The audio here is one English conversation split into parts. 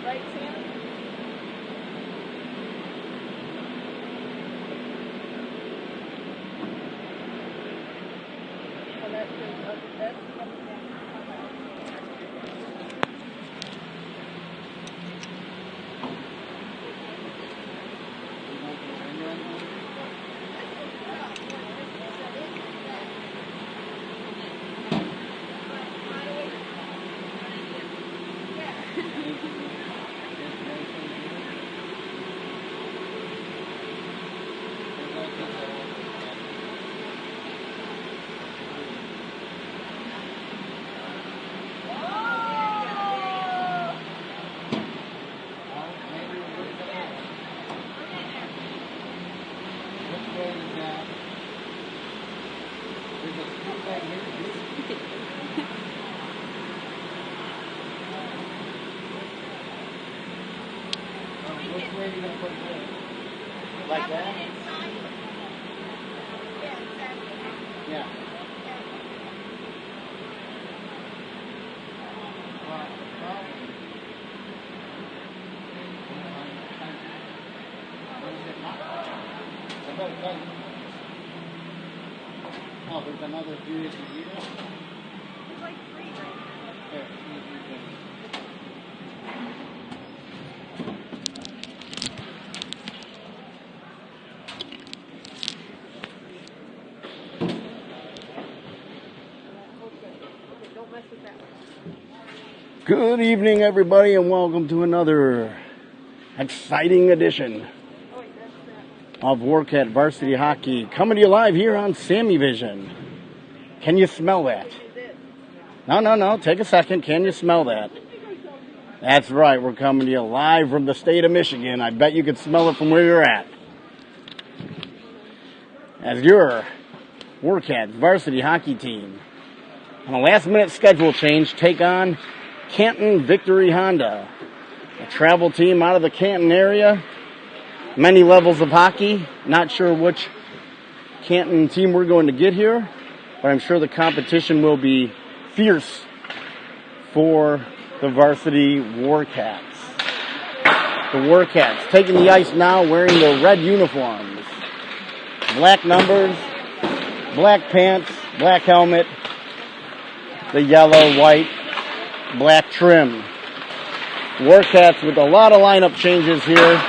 Right, Sam? Well, that's Which way are you going to put it? Like that? Yeah. Oh, there's another few issues. There's like 3 right There. Okay, don't mess with that one. Good evening, everybody, and welcome to another exciting edition Oh, wait, that's that. of Warcat Varsity Hockey, coming to you live here on SammyVision. Can you smell that? No, take a second. Can you smell that? That's right, we're coming to you live from the state of Michigan. I bet you could smell it from where you're at. As your Warcats varsity hockey team, on a last-minute schedule change, take on Canton Victory Honda, a travel team out of the Canton area. Many levels of hockey. Not sure which Canton team we're going to get here, but I'm sure the competition will be fierce for the varsity Warcats. The Warcats taking the ice now, wearing their red uniforms. Black numbers, black pants, black helmet, the yellow, white, black trim. Warcats with a lot of lineup changes here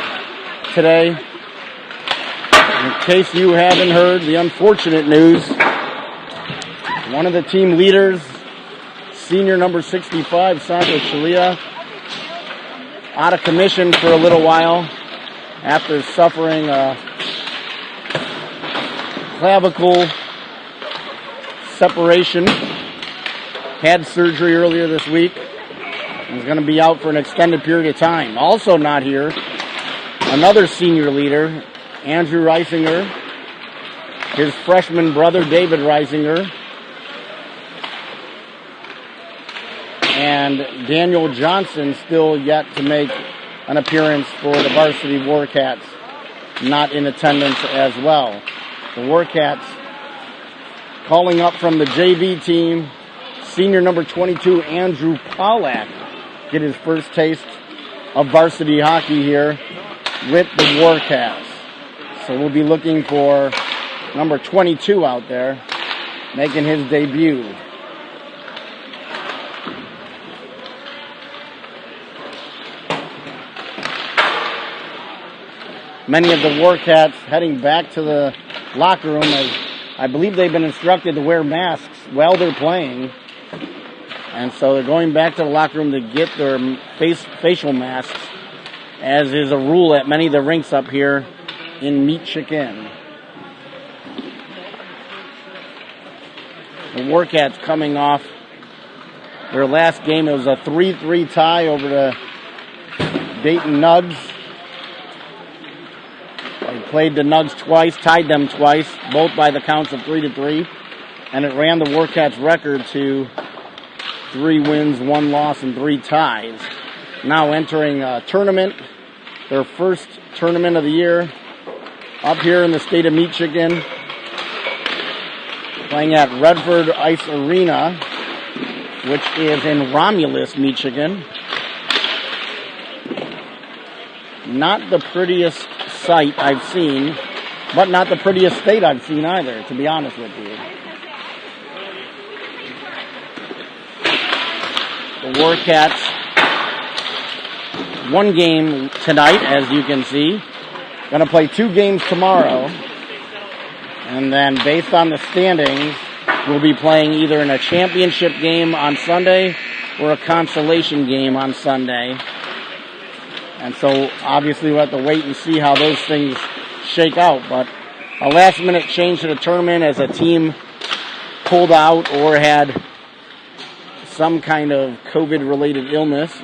today. In case you haven't heard the unfortunate news, one of the team leaders, senior number 65, Santo Chalia, out of commission for a little while after suffering a clavicle separation. Had surgery earlier this week. Is going to be out for an extended period of time. Also not here, another senior leader, Andrew Reisinger, his freshman brother, David Reisinger, and Daniel Johnson still yet to make an appearance for the varsity Warcats, not in attendance as well. The Warcats calling up from the JV team, senior number 22, Andrew Pollack, get his first taste of varsity hockey here with the Warcats. So we'll be looking for number 22 out there, making his debut. Many of the Warcats heading back to the locker room, as I believe they've been instructed to wear masks while they're playing. And so they're going back to the locker room to get their facial masks, as is a rule at many of the rinks up here in Michigan. The Warcats coming off their last game. It was a 3-3 tie over the Dayton Nugs. They played the Nugs twice, tied them twice, both by the counts of 3-3. And it ran the Warcats' record to 3 wins, 1 loss, and 3 ties. Now entering a tournament their first tournament of the year up here in the state of Michigan, playing at Redford Ice Arena, which is in Romulus, Michigan. Not the prettiest sight I've seen, but not the prettiest state I've seen either, to be honest with you. The Warcats, one game tonight, as you can see. Going to play 2 games tomorrow. And then based on the standings, we'll be playing either in a championship game on Sunday or a consolation game on Sunday. And so obviously we'll have to wait and see how those things shake out. But a last minute change to the tournament as a team pulled out or had some kind of COVID related illness,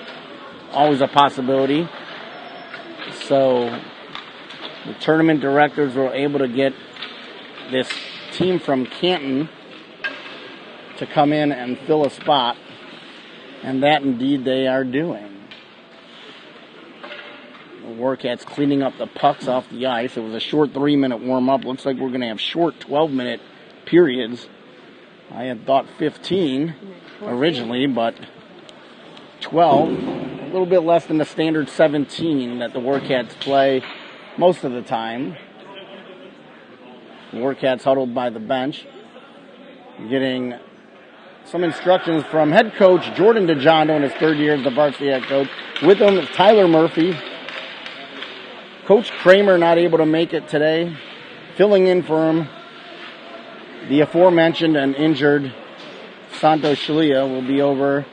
always a possibility. So the tournament directors were able to get this team from Canton to come in and fill a spot, and that indeed they are doing. The Warcats cleaning up the pucks off the ice. It was a short 3-minute warm-up. Looks like we're going to have short 12-minute periods. I had thought 15 originally, but 12, a little bit less than the standard 17 that the Warcats play most of the time. The Warcats huddled by the bench, getting some instructions from head coach Jordan DeJondo in his 3rd year as the varsity head coach. With him is Tyler Murphy. Coach Kramer not able to make it today. Filling in for him, the aforementioned and injured Santos Shalia will be over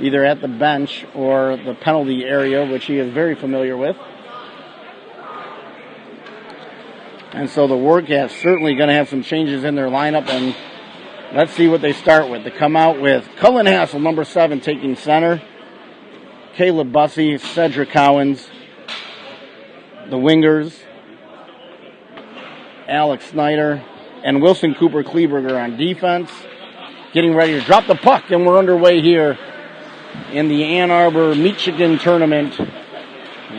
either at the bench or the penalty area, which he is very familiar with. And so the Warcats certainly going to have some changes in their lineup, and let's see what they start with. They come out with Cullen Hassel, number 7, taking center. Caleb Bussey, Cedric Cowens, the wingers, Alex Snyder, and Wilson Cooper Kleberger on defense. Getting ready to drop the puck, and we're underway here in the Ann Arbor, Michigan tournament,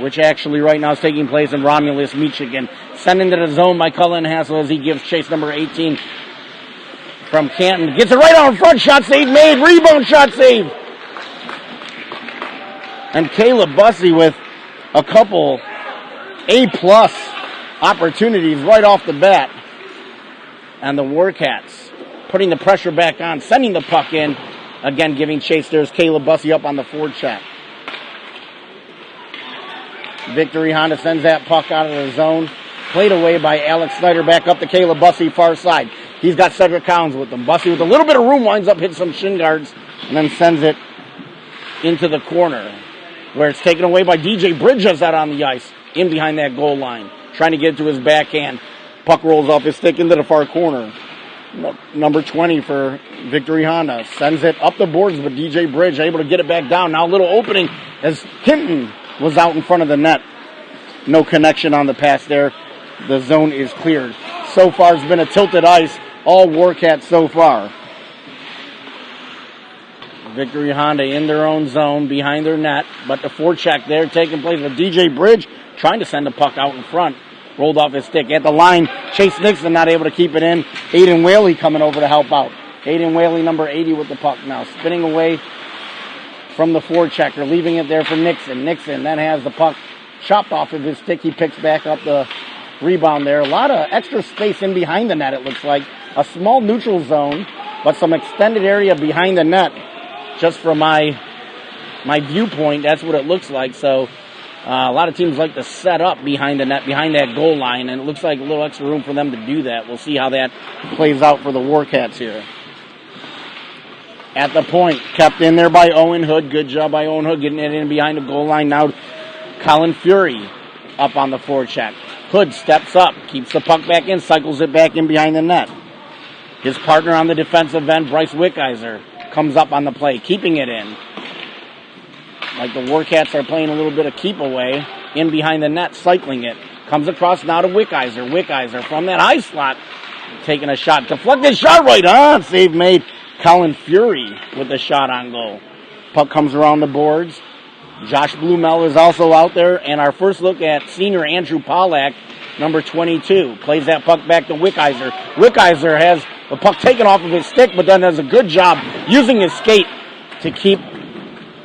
which actually right now is taking place in Romulus, Michigan. Sent into the zone by Cullen Hassel as he gives chase, number 18 from Canton. Gets it right out in front, shot save made, rebound shot save. And Caleb Bussey with a couple A-plus opportunities right off the bat. And the Warcats putting the pressure back on, sending the puck in. Again, giving chase. There's Caleb Bussey up on the forecheck. Victory Honda sends that puck out of the zone. Played away by Alex Snyder, back up to Caleb Bussey, far side. He's got Cedric Cowens with him. Bussey with a little bit of room, winds up, hits some shin guards, and then sends it into the corner, where it's taken away by DJ Bridges out on the ice, in behind that goal line, trying to get to his backhand. Puck rolls off his stick into the far corner. Number 20 for Victory Honda sends it up the boards, but DJ Bridge able to get it back down. Now a little opening as Hinton was out in front of the net. No connection on the pass there. The zone is cleared. So far it's been a tilted ice. All Warcats so far. Victory Honda in their own zone behind their net, but the forecheck there taking place with DJ Bridge trying to send the puck out in front. Rolled off his stick at the line. Chase Nixon not able to keep it in. Aiden Whaley coming over to help out. Aiden Whaley, number 80 with the puck now. Spinning away from the forechecker, leaving it there for Nixon. Nixon then has the puck chopped off of his stick. He picks back up the rebound there. A lot of extra space in behind the net, it looks like. A small neutral zone, but some extended area behind the net. Just from my viewpoint, that's what it looks like. So a lot of teams like to set up behind the net, behind that goal line, and it looks like a little extra room for them to do that. We'll see how that plays out for the Warcats here. At the point, kept in there by Owen Hood. Good job by Owen Hood getting it in behind the goal line. Now Colin Fury up on the forecheck. Hood steps up, keeps the puck back in, cycles it back in behind the net. His partner on the defensive end, Bryce Wickizer, comes up on the play, keeping it in. Like the Warcats are playing a little bit of keep away in behind the net, cycling it. Comes across now to Wickizer. Wickizer from that high slot, taking a shot. Deflected shot right on. Save made. Colin Fury with the shot on goal. Puck comes around the boards. Josh Blumel is also out there, and our first look at senior Andrew Pollack, number 22, plays that puck back to Wickheiser. Wickheiser has the puck taken off of his stick, but then does a good job using his skate to keep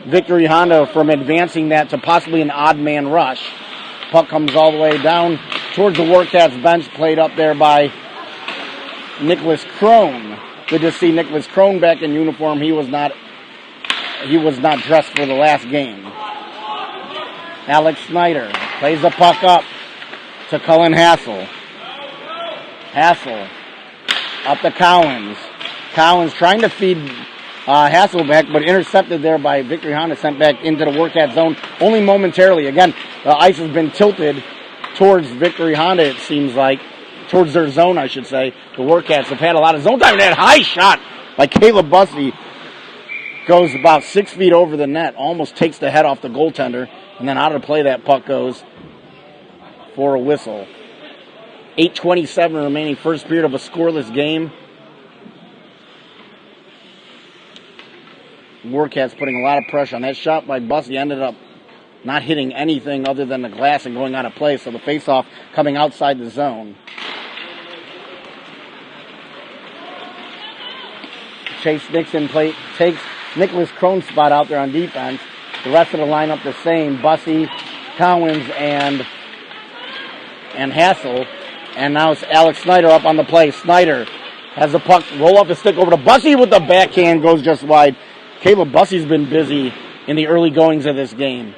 Victory Honda from advancing that to possibly an odd man rush. Puck comes all the way down towards the Warcats bench, played up there by Nicholas Crone. Good to see Nicholas Crone back in uniform. He was not dressed for the last game. Alex Snyder plays the puck up to Cullen Hassel. Hassel up to Collins. Collins trying to feed Hasselbeck, but intercepted there by Victory Honda, sent back into the Warcat zone only momentarily. Again, the ice has been tilted towards Victory Honda, it seems like. Towards their zone, I should say. The Warcats have had a lot of zone time, and that high shot by Caleb Bussey goes about 6 feet over the net, almost takes the head off the goaltender, and then out of play that puck goes for a whistle. 8:27 remaining, first period of a scoreless game. Warcats putting a lot of pressure on that shot by Bussey, ended up not hitting anything other than the glass and going out of play, so the faceoff coming outside the zone. Chase Nixon takes Nicholas Crone's spot out there on defense. The rest of the lineup the same. Bussey, Cowens, and Hassel. And now it's Alex Snyder up on the play. Snyder has the puck roll off the stick over to Bussey with the backhand, goes just wide. Caleb Bussey's been busy in the early goings of this game.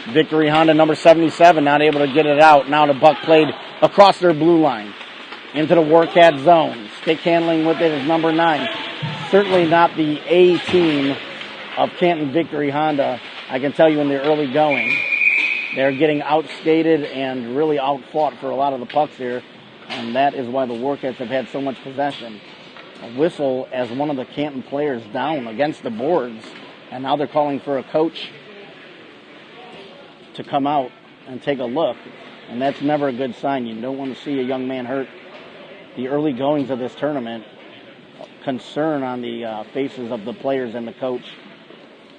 Victory Honda, number 77, not able to get it out. Now the puck played across their blue line into the Warcat zone. Stick handling with it is number 9. Certainly not the A team of Canton Victory Honda. I can tell you in the early going, they're getting outskated and really outfought for a lot of the pucks here, and that is why the Warcats have had so much possession. A whistle as one of the Canton players down against the boards, and now they're calling for a coach to come out and take a look, and that's never a good sign. You don't want to see a young man hurt. The early goings of this tournament, concern on the faces of the players and the coach,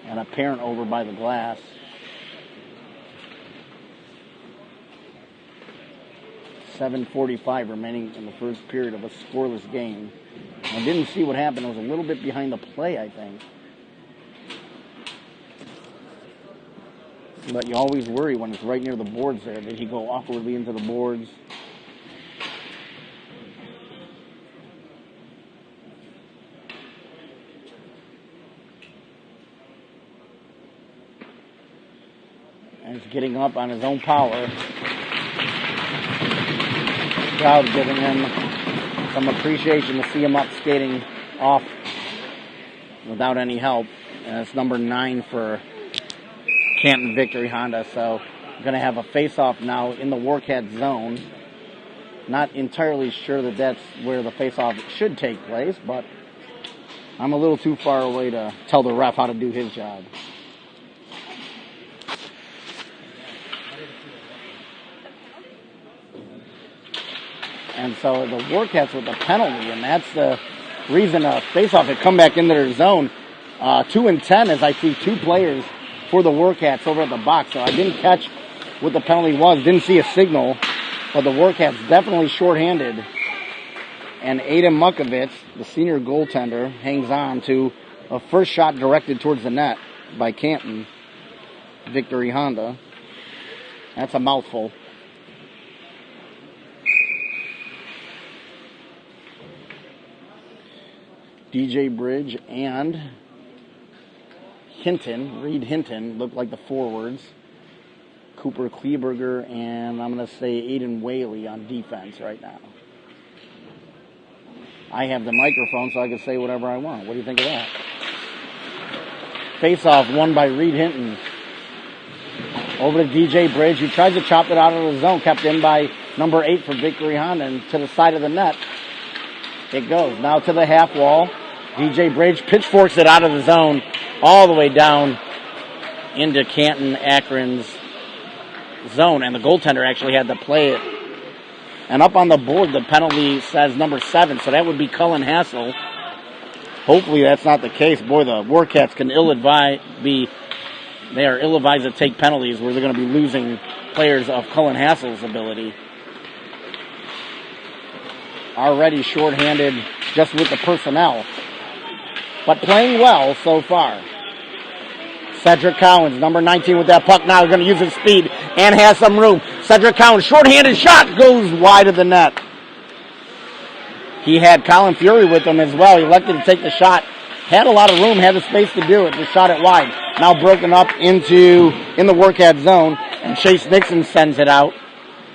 and a parent over by the glass. .45 remaining in the first period of a scoreless game. I didn't see what happened. It was a little bit behind the play, I think. But you always worry when it's right near the boards there. Did he go awkwardly into the boards? And he's getting up on his own power. Crowd giving him some appreciation to see him up skating off without any help. And it's number 9 for Canton Victory Honda. So going to have a face-off now in the Warcat zone. Not entirely sure that that's where the face-off should take place, but I'm a little too far away to tell the ref how to do his job. And so the Warcats with the penalty, and that's the reason face-off had come back into their zone. 2 and 10 as I see 2 players for the Warcats over at the box. So I didn't catch what the penalty was, didn't see a signal, but the Warcats definitely shorthanded. And Aiden Mukovitz, the senior goaltender, hangs on to a first shot directed towards the net by Canton Victory Honda. That's a mouthful. DJ Bridge and Reed Hinton look like the forwards. Cooper Kleberger and I'm going to say Aiden Whaley on defense right now. I have the microphone so I can say whatever I want. What do you think of that? Face-off won by Reed Hinton. Over to DJ Bridge, who tries to chop it out of the zone, kept in by number 8 for Victory Honda, and to the side of the net. It goes now to the half wall. DJ Bridge pitchforks it out of the zone all the way down into Canton Akron's zone. And the goaltender actually had to play it. And up on the board, the penalty says number 7. So that would be Cullen Hassel. Hopefully that's not the case. Boy, the Warcats can be they are ill-advised to take penalties where they're going to be losing players of Cullen Hassel's ability. Already shorthanded just with the personnel, but playing well so far. Cedric Cowens, number 19 with that puck now, going to use his speed and has some room. Cedric Cowens, shorthanded shot, goes wide of the net. He had Colin Fury with him as well. He elected to take the shot. Had a lot of room, had the space to do it. Just shot it wide. Now broken up in the Warcat zone, and Chase Nixon sends it out.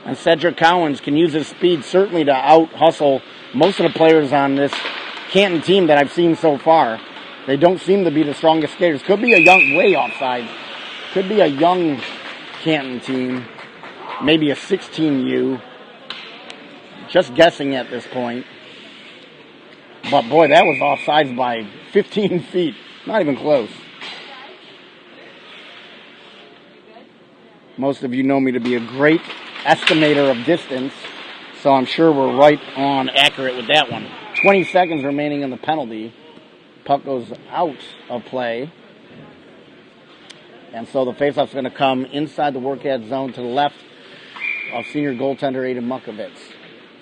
And Cedric Cowens can use his speed certainly to out-hustle most of the players on this Canton team that I've seen so far. They don't seem to be the strongest skaters. Could be a young, way offside. Could be a young Canton team. Maybe a 16U. Just guessing at this point. But boy, that was offsides by 15 feet. Not even close. Most of you know me to be a great estimator of distance, so I'm sure we're right on accurate with that one. 20 seconds remaining in the penalty. Puck goes out of play. And so the faceoff's going to come inside the Warcat zone to the left of senior goaltender Aiden Mukovitz.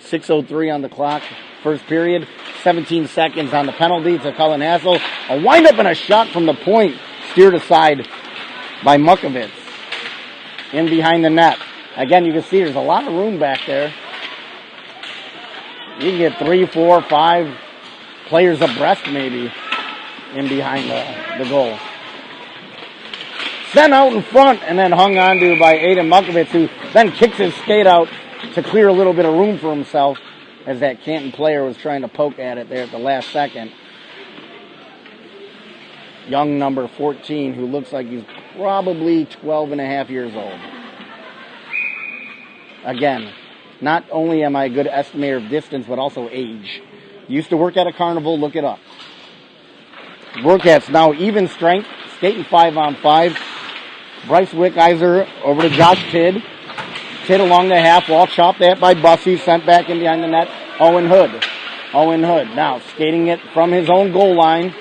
6:03 on the clock, first period. 17 seconds on the penalty to Cullen Hassel. A windup and a shot from the point, steered aside by Mukovitz. In behind the net. Again, you can see there's a lot of room back there. You can get 3, 4, 5 players abreast maybe in behind the goal. Sent out in front and then hung on to by Aiden Mukovitz, who then kicks his skate out to clear a little bit of room for himself as that Canton player was trying to poke at it there at the last second. Young number 14, who looks like he's probably 12 and a half years old. Again, not only am I a good estimator of distance, but also age. Used to work at a carnival, look it up. Warcats now even strength, skating 5-on-5. Bryce Wickizer over to Josh Tidd. Tidd along the half wall, chopped that by Bussy, sent back in behind the net. Owen Hood. Owen Hood now skating it from his own goal line.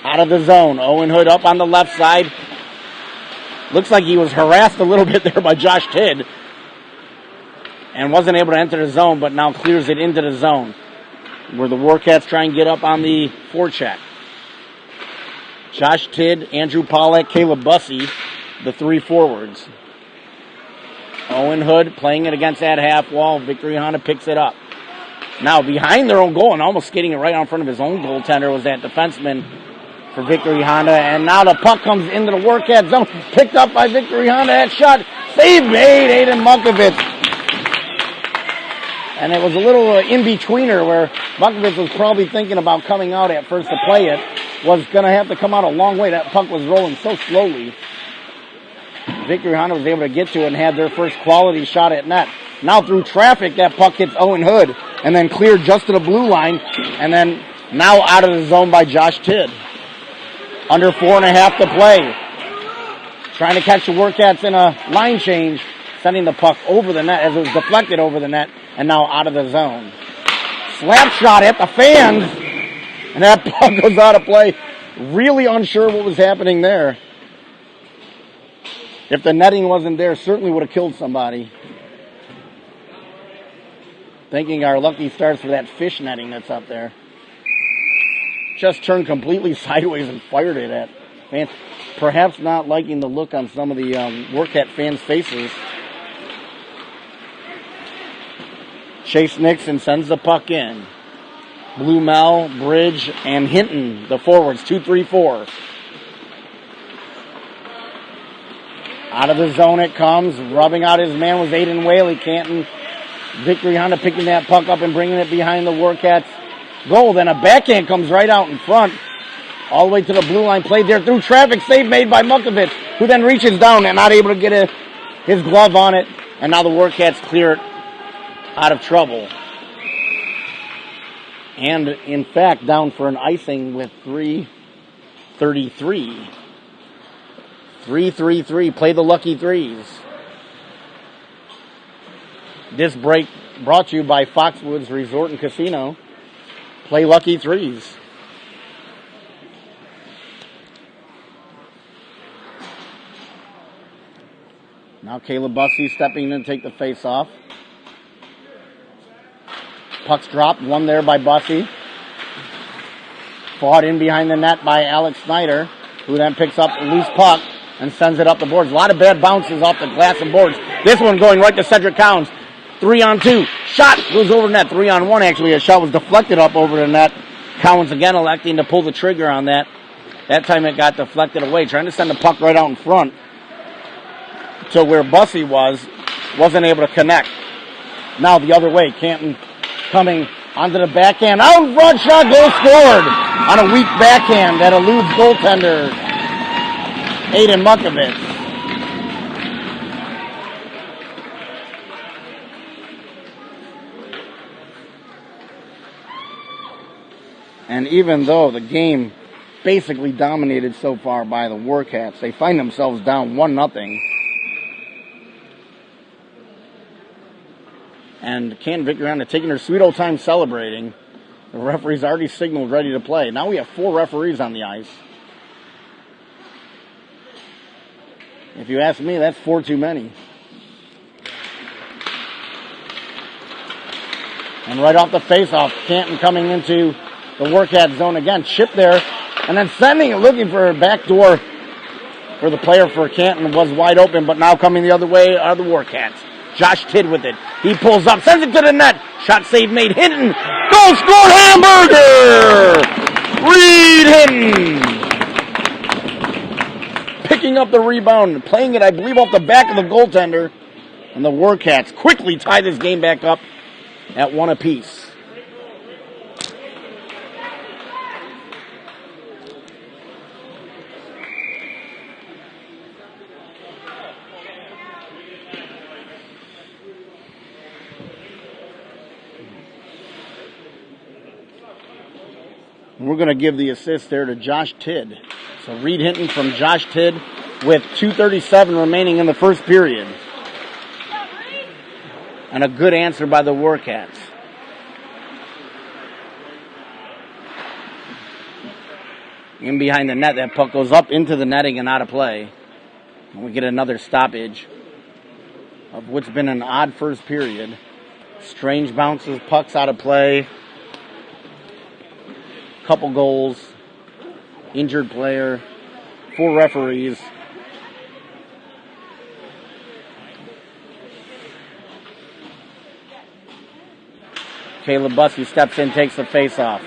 Out of the zone. Owen Hood up on the left side. Looks like he was harassed a little bit there by Josh Tidd. And wasn't able to enter the zone, but now clears it into the zone. Where the Warcats try and get up on the forecheck. Josh Tidd, Andrew Pollack, Caleb Bussy, the three forwards. Owen Hood playing it against that half wall. Victory Honda picks it up. Now behind their own goal and almost skating it right out in front of his own goaltender was that defenseman for Victory Honda. And now the puck comes into the Warcat zone. Picked up by Victory Honda. That shot. Save made, Aiden Mukovitz. And it was a little in-betweener where Mukovitz was probably thinking about coming out at first to play it. Was going to have to come out a long way. That puck was rolling so slowly. Victory Honda was able to get to it and had their first quality shot at net. Now through traffic, that puck hits Owen Hood and then cleared just to the blue line. And then now out of the zone by Josh Tidd. Under 4.5 to play. Trying to catch the Warcats in a line change. Sending the puck over the net as it was deflected over the net. And now out of the zone. Slap shot at the fans. And that puck goes out of play. Really unsure what was happening there. If the netting wasn't there, certainly would have killed somebody. Thanking our lucky stars for that fish netting that's up there. Just turned completely sideways and fired it at fans. Perhaps not liking the look on some of the Warcat fans' faces. Chase Nixon sends the puck in. Blumel, Bridge, and Hinton, the forwards, 2, 3, 4. Out of the zone it comes. Rubbing out his man was Aiden Whaley. Canton. Victory Honda picking that puck up and bringing it behind the Warcats goal. Then a backhand comes right out in front. All the way to the blue line. Played there through traffic. Save made by Mukovitz, who then reaches down and not able to get his glove on it. And now the Warcats clear it out of trouble. And, in fact, down for an icing with 3:33. 3-3-3. Play the lucky threes. This break brought to you by Foxwoods Resort and Casino. Play lucky threes. Now Caleb Bussey stepping in to take the face off. Puck's dropped, one there by Bussey. Fought in behind the net by Alex Snyder, who then picks up a loose puck and sends it up the boards. A lot of bad bounces off the glass and boards. This one going right to Cedric Collins. 3-on-2. Shot goes over net. 3-on-1 actually. A shot was deflected up over the net. Collins again electing to pull the trigger on that. That time it got deflected away. Trying to send the puck right out in front to where Bussey wasn't able to connect. Now the other way. Canton coming onto the backhand. Out in front shot. Goal scored on a weak backhand that eludes goaltender Aiden Mukovitz. And even though the game basically dominated so far by the Warcats, they find themselves down 1-0. And Canton Victory Honda taking their sweet old time celebrating. The referee's already signaled ready to play. Now we have 4 referees on the ice. If you ask me, that's 4 too many. And right off the face-off, Canton coming into the Warcat zone again. Chip there, and then sending it, looking for a back door for the player for Canton was wide open, but now coming the other way are the Warcats. Josh Tidd with it. He pulls up, sends it to the net. Shot save made. Hinton. Goal scored. Hamburger! Reed Hinton. Picking up the rebound, playing it, I believe, off the back of the goaltender. And the Warcats quickly tie this game back up at 1 apiece. We're going to give the assist there to Josh Tidd. So Reed Hinton from Josh Tidd with 2:37 remaining in the first period. And a good answer by the Warcats. In behind the net, that puck goes up into the netting and out of play. And we get another stoppage of what's been an odd first period. Strange bounces, pucks out of play. Couple goals, injured player, 4 referees. Caleb Bussey steps in, takes the face-off.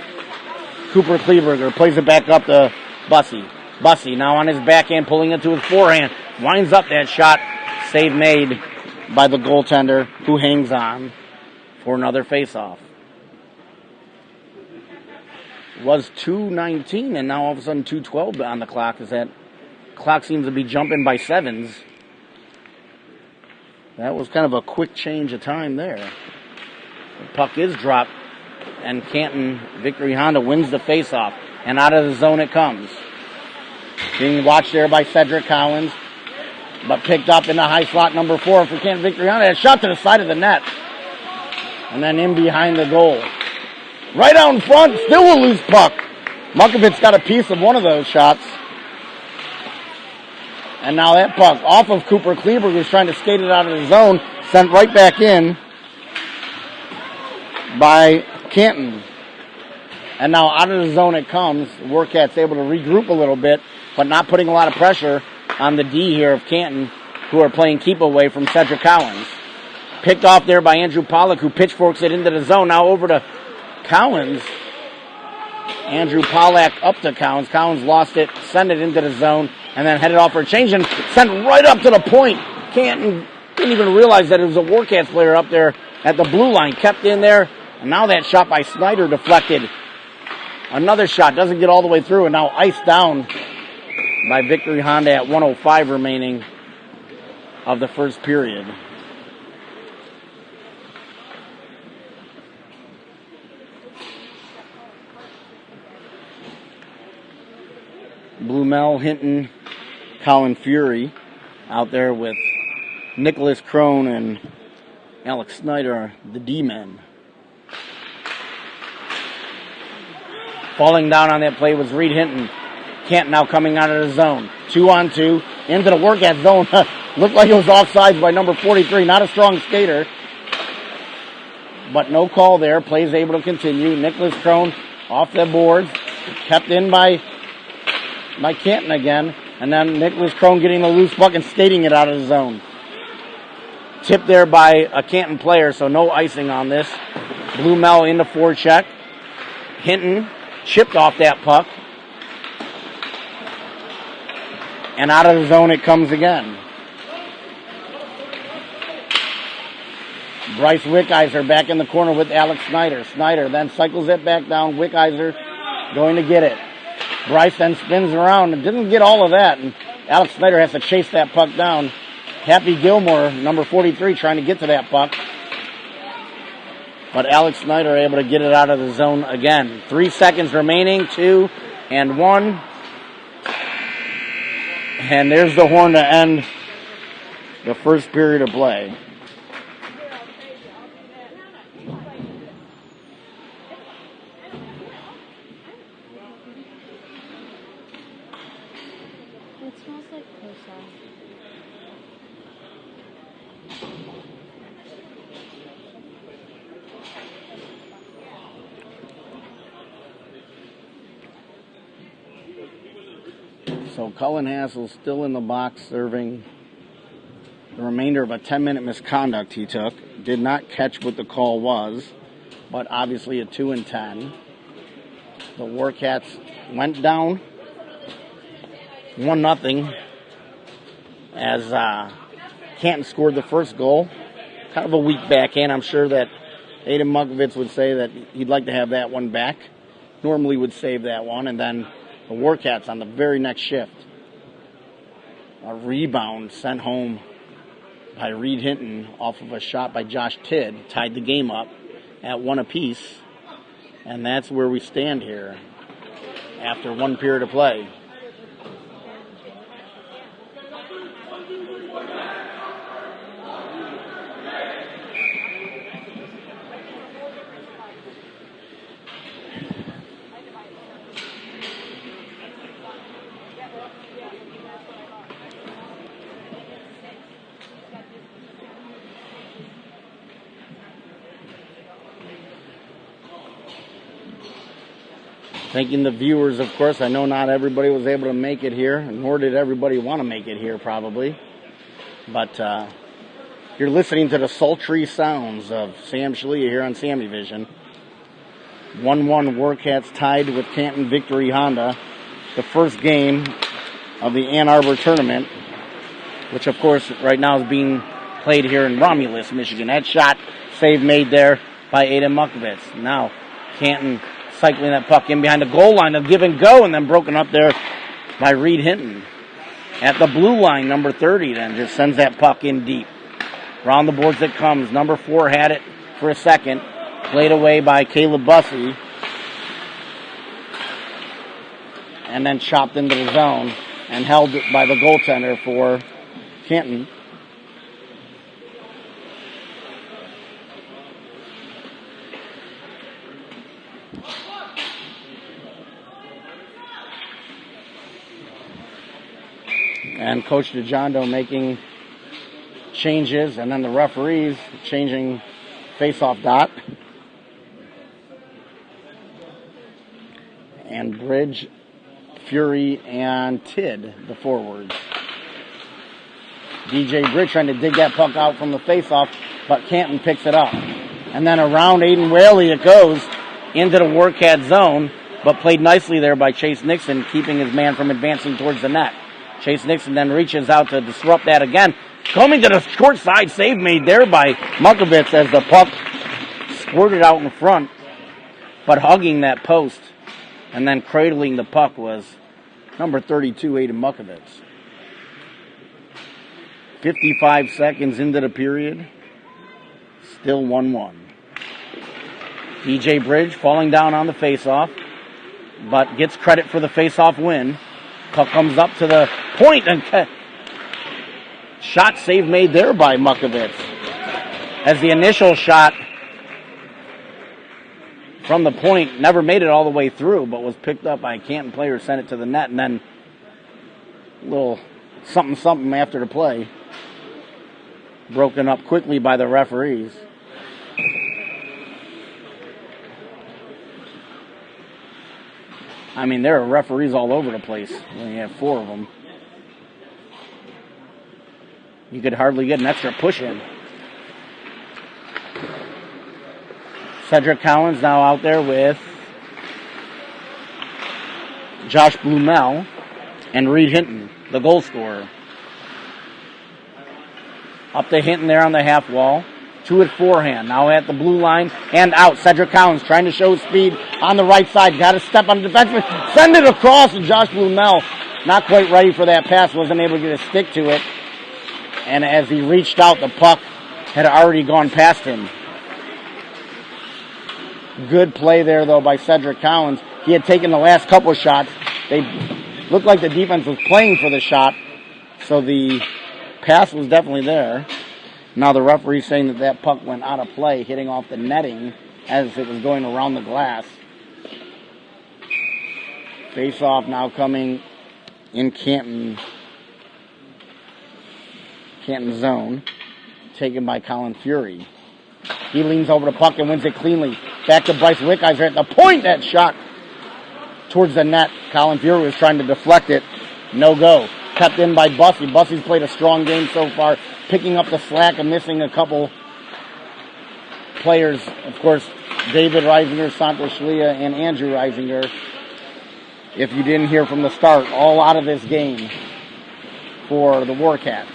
Cooper Kleberger plays it back up to Bussey. Bussey now on his backhand, pulling it to his forehand. Winds up that shot. Save made by the goaltender, who hangs on for another face-off. Was 2:19 and now all of a sudden 2:12 on the clock, as that clock seems to be jumping by 7s. That was kind of a quick change of time there. The puck is dropped and Canton Victory Honda wins the faceoff, and out of the zone it comes. Being watched there by Cedric Collins, but picked up in the high slot number 4 for Canton Victory Honda. A shot to the side of the net and then in behind the goal. Right out in front, still a loose puck. Mukovitz got a piece of one of those shots. And now that puck off of Cooper Kleberger, who's trying to skate it out of the zone, sent right back in by Canton. And now out of the zone it comes. Warcats able to regroup a little bit, but not putting a lot of pressure on the D here of Canton, who are playing keep away from Cedric Collins. Picked off there by Andrew Pollack, who pitchforks it into the zone. Now over to Collins. Andrew Pollack up to Collins. Collins lost it, sent it into the zone, and then headed off for a change and sent right up to the point. Canton didn't even realize that it was a Warcats player up there at the blue line. Kept in there, and now that shot by Snyder deflected. Another shot doesn't get all the way through, and now iced down by Victory Honda at 1:05 remaining of the first period. Blumel, Hinton, Colin Fury out there with Nicholas Crone and Alex Snyder, the D-men. Falling down on that play was Reed Hinton. Canton now coming out of the zone. 2-on-2 into the Warcat zone. Looked like it was offsides by number 43. Not a strong skater. But no call there. Play's able to continue. Nicholas Crone off the boards. Kept in by Canton again. And then Nicholas Crone getting the loose puck and skating it out of the zone. Tipped there by a Canton player, so no icing on this. Blumel into forecheck. Hinton chipped off that puck. And out of the zone it comes again. Bryce Wickizer back in the corner with Alex Snyder. Snyder then cycles it back down. Wickizer going to get it. Bryce then spins around and didn't get all of that. And Alex Snyder has to chase that puck down. Happy Gilmore, number 43, trying to get to that puck. But Alex Snyder able to get it out of the zone again. 3 seconds remaining, 2 and 1. And there's the horn to end the first period of play. It smells like coleslaw. So Cullen Hassel's still in the box serving the remainder of a 10-minute misconduct he took. Did not catch what the call was, but obviously a 2 and 10. The Warcats went down 1-0 as Canton scored the first goal. Kind of a weak backhand. I'm sure that Aiden Mukovitz would say that he'd like to have that one back. Normally would save that one, and then the Warcats on the very next shift. A rebound sent home by Reed Hinton off of a shot by Josh Tidd. Tied the game up at 1 apiece. And that's where we stand here after 1 period of play. Thanking the viewers, of course. I know not everybody was able to make it here, nor did everybody want to make it here, probably. But you're listening to the sultry sounds of Sam Shalia here on SammyVision. 1-1 Warcats tied with Canton Victory Honda. The first game of the Ann Arbor tournament, which, of course, right now is being played here in Romulus, Michigan. That shot, save made there by Aiden Mukovitz. Now, Canton cycling that puck in behind the goal line of give and go, and then broken up there by Reed Hinton. At the blue line, number 30 then just sends that puck in deep. Around the boards it comes. Number 4 had it for a second. Played away by Caleb Bussey. And then chopped into the zone and held by the goaltender for Canton. And Coach DeJondo making changes, and then the referees changing face-off dot. And Bridge, Fury, and Tidd, the forwards. DJ Bridge trying to dig that puck out from the face-off, but Canton picks it up. And then around Aiden Whaley it goes into the Warcat zone, but played nicely there by Chase Nixon, keeping his man from advancing towards the net. Chase Nixon then reaches out to disrupt that again. Coming to the short side, save made there by Mukovitz as the puck squirted out in front, but hugging that post and then cradling the puck was number 32, Aiden Mukovitz. 55 seconds into the period, still 1-1. DJ Bridge falling down on the faceoff, but gets credit for the faceoff win. Puck comes up to the point and shot save made there by Mukovitz. As the initial shot from the point never made it all the way through, but was picked up by a Canton player, sent it to the net, and then a little something after the play. broken up quickly by the referees. I mean, there are referees all over the place when you have 4 of them. You could hardly get an extra push in. Cedric Collins now out there with Josh Blumel and Reed Hinton, the goal scorer. Up to Hinton there on the half wall. 2 at forehand. Now at the blue line and out. Cedric Collins trying to show speed on the right side. Got to step on the defenseman. Send it across, and Josh Blumel not quite ready for that pass. Wasn't able to get a stick to it. And as he reached out, the puck had already gone past him. Good play there, though, by Cedric Collins. He had taken the last couple shots. They looked like the defense was playing for the shot, so the pass was definitely there. Now the referee's saying that that puck went out of play, hitting off the netting as it was going around the glass. Face-off now coming in Canton zone, taken by Colin Fury. He leans over the puck and wins it cleanly. Back to Bryce Wickheiser at the point. That shot towards the net. Colin Fury was trying to deflect it. No go. Kept in by Bussey. Bussey's played a strong game so far, picking up the slack and missing a couple players. Of course, David Reisinger, Santos Schlia, and Andrew Reisinger. If you didn't hear from the start, all out of this game for the Warcats.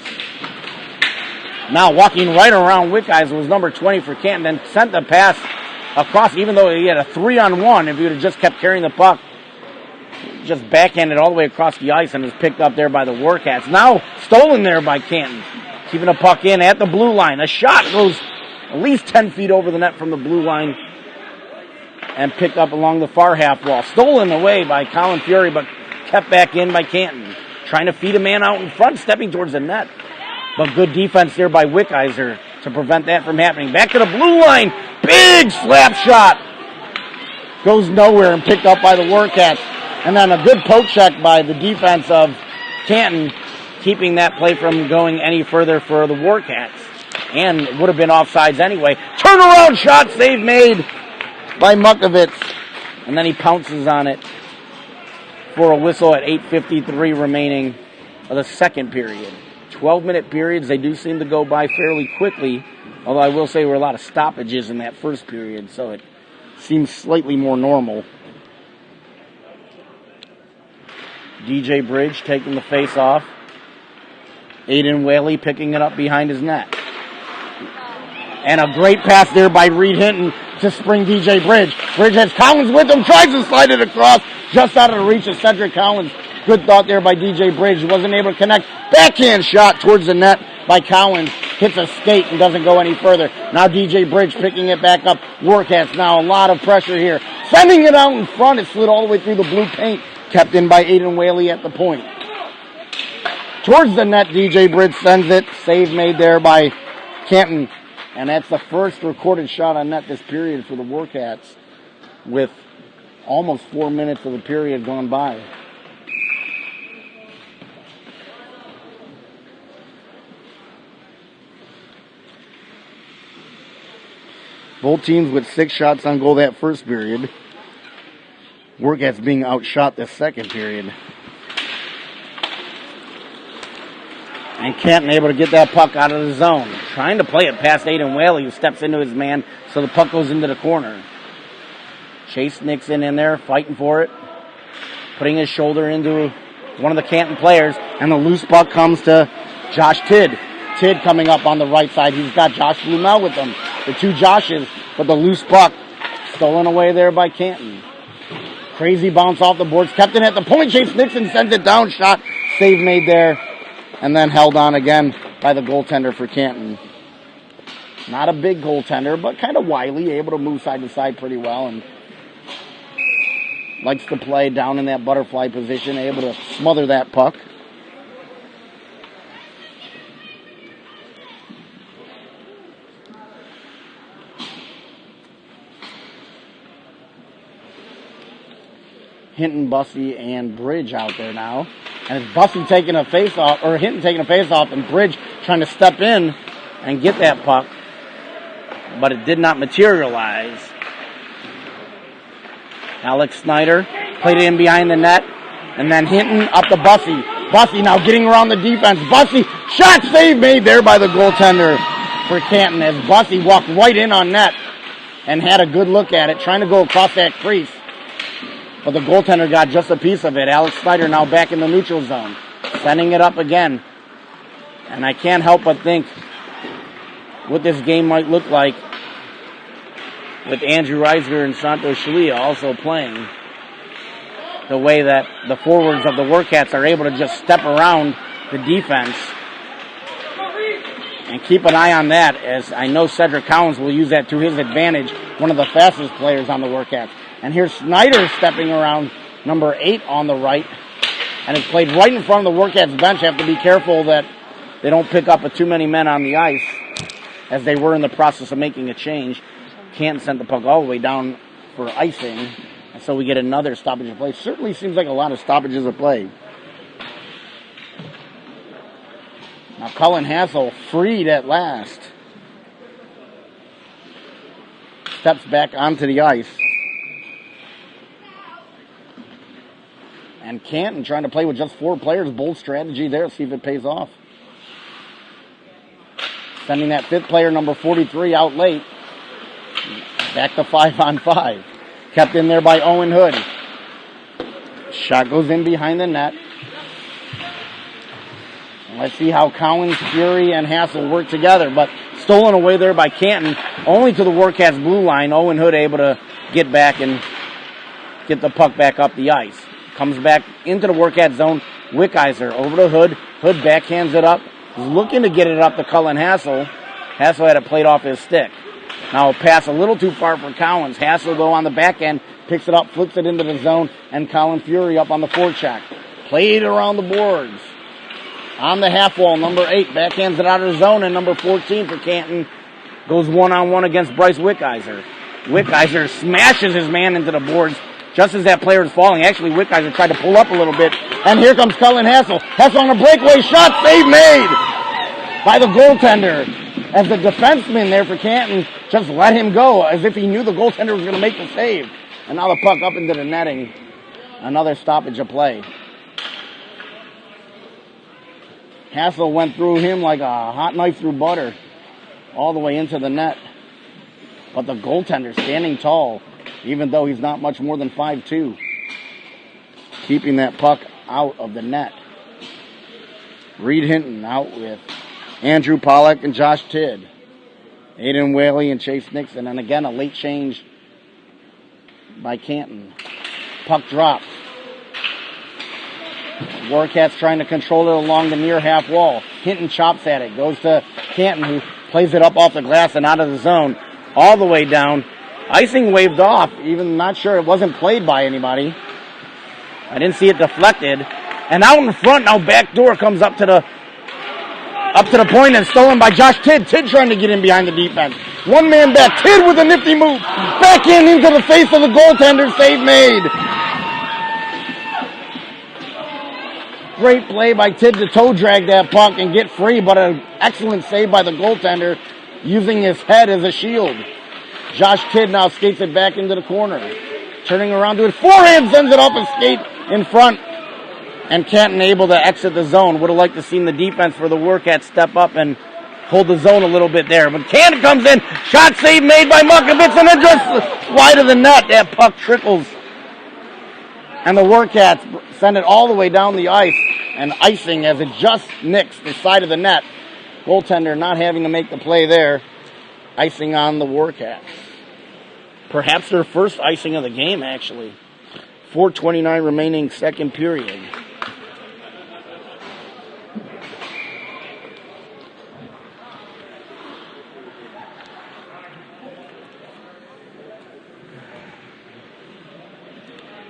Now walking right around Wickheiser was number 20 for Canton, and sent the pass across, even though he had a 3-on-1. If he would have just kept carrying the puck, just backhanded all the way across the ice and is picked up there by the Warcats. Now stolen there by Canton. Keeping the puck in at the blue line. A shot goes at least 10 feet over the net from the blue line and picked up along the far half wall. Stolen away by Colin Fury, but kept back in by Canton. Trying to feed a man out in front, stepping towards the net. But good defense there by Wickheiser to prevent that from happening. Back to the blue line. Big slap shot. Goes nowhere and picked up by the Warcats. And then a good poke check by the defense of Canton, keeping that play from going any further for the Warcats. And it would have been offsides anyway. Turnaround shot, save made by Mukovitz. And then he pounces on it for a whistle at 8:53 remaining of the second period. 12-minute periods, they do seem to go by fairly quickly. Although I will say there were a lot of stoppages in that first period, so it seems slightly more normal. DJ Bridge taking the face off. Aiden Whaley picking it up behind his net. And a great pass there by Reed Hinton to spring DJ Bridge. Bridge has Collins with him, tries to slide it across, just out of the reach of Cedric Collins. Good thought there by DJ Bridge. Wasn't able to connect. Backhand shot towards the net by Collins. Hits a skate and doesn't go any further. Now DJ Bridge picking it back up. Warcats now a lot of pressure here. Sending it out in front. It slid all the way through the blue paint. Kept in by Aiden Whaley at the point. Towards the net, DJ Bridge sends it. Save made there by Canton. And that's the first recorded shot on net this period for the Warcats, with almost 4 minutes of the period gone by. Both teams with 6 shots on goal that first period. Warcats being outshot this second period. And Canton able to get that puck out of the zone. Trying to play it past Aiden Whaley, who steps into his man, so the puck goes into the corner. Chase Nixon in there, fighting for it. Putting his shoulder into one of the Canton players, and the loose puck comes to Josh Tidd. Tidd coming up on the right side. He's got Josh Blumel with him. The two Joshes, but the loose puck stolen away there by Canton. Crazy bounce off the boards. Kept it at the point. Chase Nixon sends it down. Shot. Save made there. And then held on again by the goaltender for Canton. Not a big goaltender, but kind of wily. Able to move side to side pretty well. And likes to play down in that butterfly position. Able to smother that puck. Hinton, Bussey, and Bridge out there now. And it's Bussey taking a face-off, or Hinton taking a face-off, and Bridge trying to step in and get that puck, but it did not materialize. Alex Snyder played it in behind the net, and then Hinton up to Bussy. Bussy now getting around the defense. Bussy, shot save made there by the goaltender for Canton as Bussy walked right in on net and had a good look at it, trying to go across that crease. But the goaltender got just a piece of it. Alex Snyder now back in the neutral zone, sending it up again. And I can't help but think what this game might look like with Andrew Reisner and Santos Shalia also playing. The way that the forwards of the Warcats are able to just step around the defense. And keep an eye on that, as I know Cedric Collins will use that to his advantage, one of the fastest players on the Warcats. And here's Snyder stepping around number 8 on the right. And it's played right in front of the Warcats bench. Have to be careful that they don't pick up too many men on the ice, as they were in the process of making a change. Canton sent the puck all the way down for icing. And so we get another stoppage of play. Certainly seems like a lot of stoppages of play. Now Cullen Hassel freed at last. Steps back onto the ice. And Canton trying to play with just 4 players. Bold strategy there. See if it pays off. Sending that 5th player, number 43, out late. Back to 5-on-5. Kept in there by Owen Hood. Shot goes in behind the net. Let's see how Collins, Fury, and Hassel work together. But stolen away there by Canton, only to the Warcats blue line. Owen Hood able to get back and get the puck back up the ice. Comes back into the Warcat zone. Wickizer over to Hood. Hood backhands it up. He's looking to get it up to Cullen Hassel. Hassel had it played off his stick. Now a pass a little too far for Collins. Hassel, though, on the back end, picks it up, flips it into the zone, and Colin Fury up on the forecheck. Played around the boards. On the half wall, number 8 backhands it out of the zone, and number 14 for Canton goes one-on-one against Bryce Wickizer. Wickizer smashes his man into the boards just as that player is falling. Actually, Wickizer tried to pull up a little bit, and here comes Cullen Hassel. Hassel on a breakaway shot, save made by the goaltender. As the defenseman there for Canton just let him go as if he knew the goaltender was going to make the save. And now the puck up into the netting. Another stoppage of play. Hassel went through him like a hot knife through butter, all the way into the net. But the goaltender standing tall, even though he's not much more than 5'2", keeping that puck out of the net. Reed Hinton out with Andrew Pollack and Josh Tidd. Aiden Whaley and Chase Nixon. And again, a late change by Canton. Puck dropped. Warcats trying to control it along the near half wall. Hinton chops at it. Goes to Canton, who plays it up off the glass and out of the zone. All the way down. Icing waved off. Even not sure it wasn't played by anybody. I didn't see it deflected. And out in front, now backdoor comes up to the point and stolen by Josh Tidd. Tidd trying to get in behind the defense. One man back. Tidd with a nifty move. Back into the face of the goaltender. Save made. Great play by Tidd to toe drag that puck and get free, but an excellent save by the goaltender using his head as a shield. Josh Tidd now skates it back into the corner. Turning around to it. Forehand sends it off a skate in front. And Canton able to exit the zone. Would have liked to see the defense for the Warcats step up and hold the zone a little bit there. But Canton comes in. Shot save made by Mukovitz, and then just wide of the net. That puck trickles. And the Warcats send it all the way down the ice. And icing as it just nicks the side of the net. Goaltender not having to make the play there. Icing on the Warcats. Perhaps their first icing of the game, actually. 4:29 remaining second period.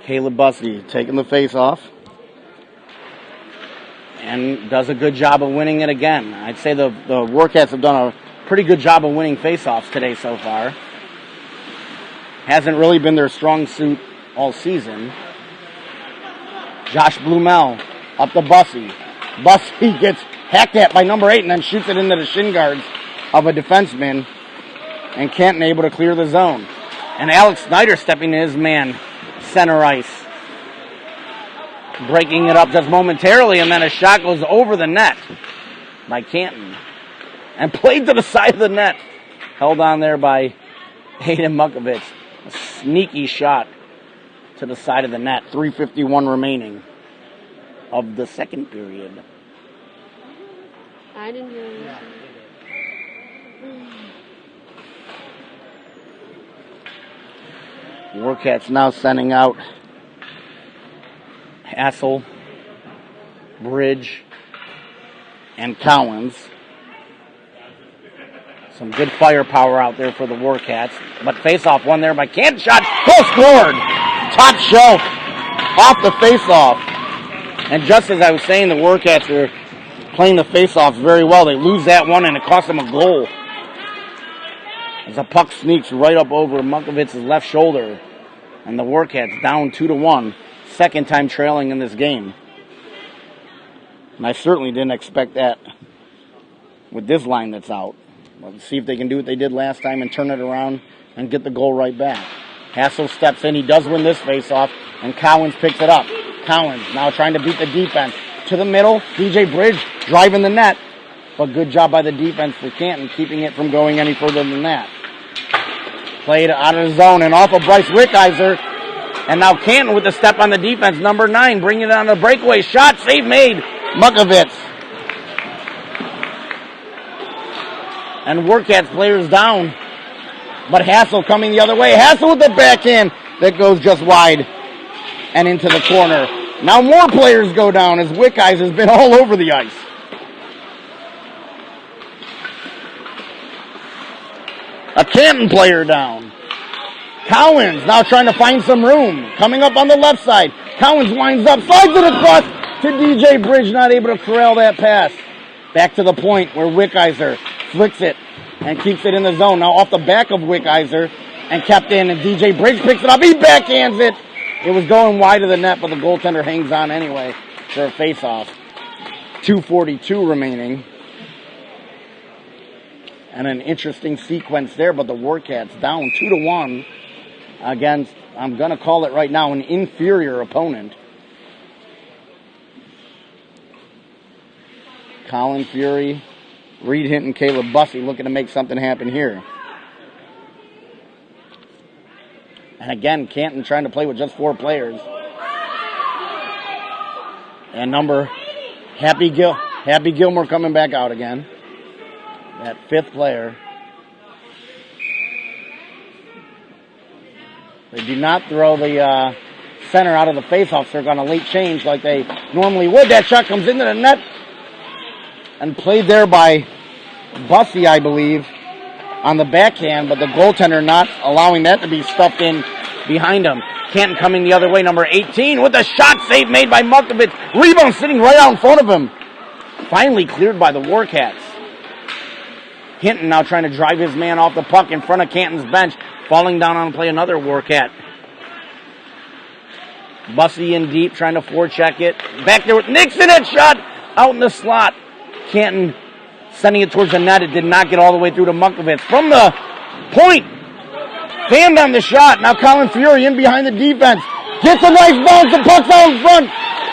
Caleb Bussey taking the face off and does a good job of winning it again. I'd say the Warcats have done a pretty good job of winning face-offs today so far. Hasn't really been their strong suit all season. Josh Blumel up to Bussey. Bussey gets hacked at by number 8 and then shoots it into the shin guards of a defenseman, and Canton able to clear the zone. And Alex Snyder stepping to his man, center ice. Breaking it up just momentarily, and then a shot goes over the net by Canton. And played to the side of the net. Held on there by Hayden Mukovitz. A sneaky shot to the side of the net. 3:51 remaining of the second period. I didn't hear Yeah. you. Warcats now sending out Hassel, Bridge, and Collins. Some good firepower out there for the Warcats. But face-off one there by Canton. Shot. Goal scored. Top shelf. Off the face-off. And just as I was saying, the Warcats are playing the face-offs very well. They lose that one, and it costs them a goal. As the puck sneaks right up over Mukovitz's left shoulder. And the Warcats down 2-1. Second time trailing in this game. And I certainly didn't expect that with this line that's out. Let's see if they can do what they did last time and turn it around and get the goal right back. Hassel steps in. He does win this faceoff, and Collins picks it up. Collins now trying to beat the defense. To the middle, DJ Bridge driving the net. But good job by the defense for Canton, keeping it from going any further than that. Played out of the zone and off of Bryce Wickheiser. And now Canton with the step on the defense, number 9, bringing it on the breakaway. Shot, save made. Mukovitz. And Warcats players down. But Hassel coming the other way. Hassel with the backhand that goes just wide and into the corner. Now more players go down as Wickheiser's been all over the ice. A Canton player down. Collins now trying to find some room. Coming up on the left side. Collins winds up, slides it across to DJ Bridge, not able to corral that pass. Back to the point where Wickheiser flicks it and keeps it in the zone. Now off the back of Wickheiser and kept in, and DJ Bridge picks it up. He backhands it. It was going wide of the net, but the goaltender hangs on anyway for a face-off. 2:42 remaining. And an interesting sequence there, but the Warcats down 2-1 against, I'm going to call it right now, an inferior opponent. Colin Fury, Reed Hinton, Caleb Bussey looking to make something happen here. And again, Canton trying to play with just 4 players. And Happy Gilmore coming back out again. That 5th player. They do not throw the center out of the faceoff circle on a late change like they normally would. That shot comes into the net and played there by Bussey, I believe, on the backhand, but the goaltender not allowing that to be stuffed in behind him. Canton coming the other way, number 18, with a shot save made by Mukovitz. Rebound sitting right out in front of him. Finally cleared by the Warcats. Hinton now trying to drive his man off the puck in front of Canton's bench. Falling down on play, another Warcat. Bussey in deep, trying to forecheck it. Back there with Nixon, that shot out in the slot. Canton sending it towards the net. It did not get all the way through to Mukovitz. From the point, jammed on the shot. Now Colin Fury in behind the defense. Gets a nice bounce, the puck's out in front.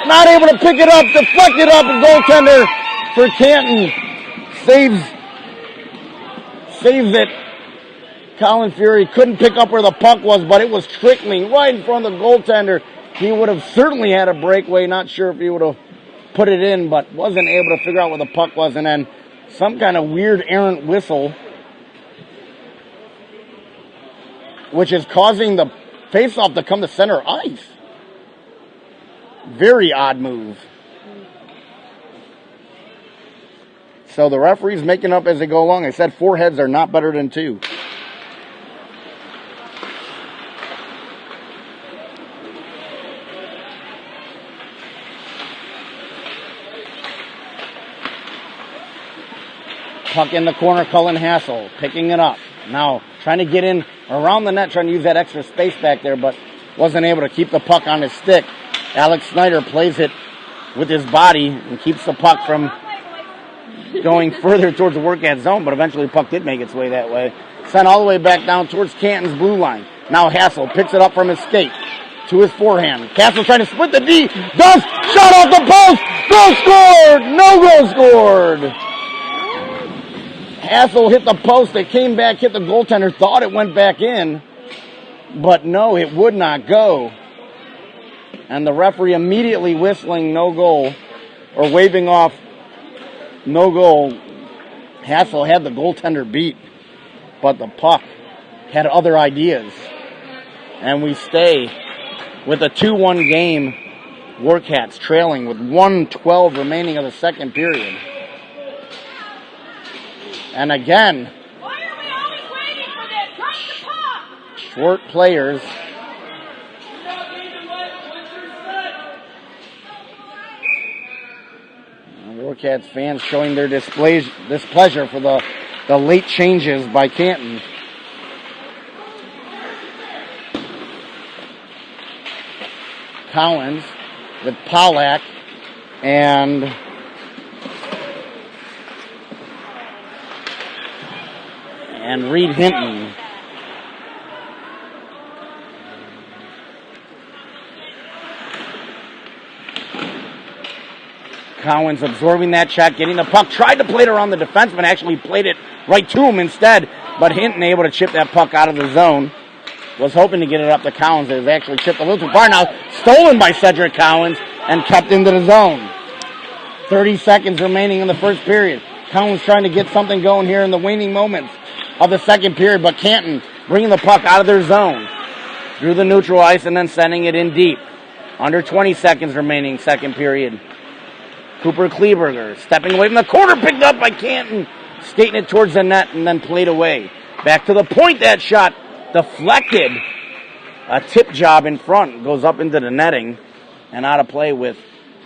Not able to pick it up, deflect it up, and goaltender for Canton saves it. Colin Fury couldn't pick up where the puck was, but it was trickling right in front of the goaltender. He would have certainly had a breakaway. Not sure if he would have put it in, but wasn't able to figure out where the puck was. And then some kind of weird errant whistle, which is causing the faceoff to come to center ice. Very odd move. So the referee's making up as they go along. I said 4 heads are not better than 2. Puck in the corner, Cullen Hassel picking it up. Now trying to get in around the net, trying to use that extra space back there, but wasn't able to keep the puck on his stick. Alex Snyder plays it with his body and keeps the puck from going further towards the Warcats zone, but eventually the puck did make its way that way. Sent all the way back down towards Canton's blue line. Now Hassel picks it up from his skate to his forehand. Castle trying to split the D. Does! Shot off the post! Goal scored! No goal scored! Hassel hit the post. It came back, hit the goaltender. Thought it went back in. But no, it would not go. And the referee immediately whistling no goal, or waving off no goal. Hassel had the goaltender beat, but the puck had other ideas. And we stay with a 2-1 game. Warcats trailing with 1:12 remaining of the second period. And again, Why are we always waiting for this? Drop the puck! short players. Warcats fans showing their displeasure for the late changes by Canton. Collins with Pollack and Reed Hinton. Collins absorbing that check, getting the puck, tried to play it around the defenseman, actually played it right to him instead, but Hinton able to chip that puck out of the zone. Was hoping to get it up to Collins. It was actually chipped a little too far now. Stolen by Cedric Collins and kept into the zone. 30 seconds remaining in the first period. Collins trying to get something going here in the waning moments of the second period, but Canton bringing the puck out of their zone through the neutral ice and then sending it in deep. Under 20 seconds remaining, second period. Cooper Kleberger stepping away from the corner, picked up by Canton, skating it towards the net and then played away. Back to the point, that shot deflected. A tip job in front goes up into the netting and out of play with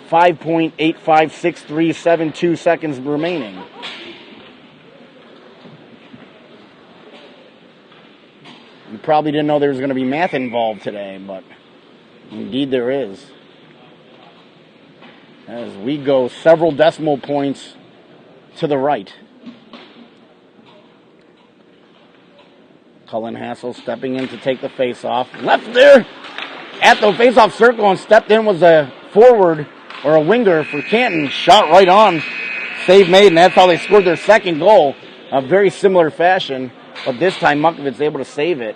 5.856372 seconds remaining. You probably didn't know there was going to be math involved today, but indeed there is. As we go several decimal points to the right. Cullen Hassel stepping in to take the face-off. Left there at the face-off circle and stepped in was a forward or a winger for Canton. Shot right on. Save made, and that's how they scored their second goal. A very similar fashion, but this time Muckovitz able to save it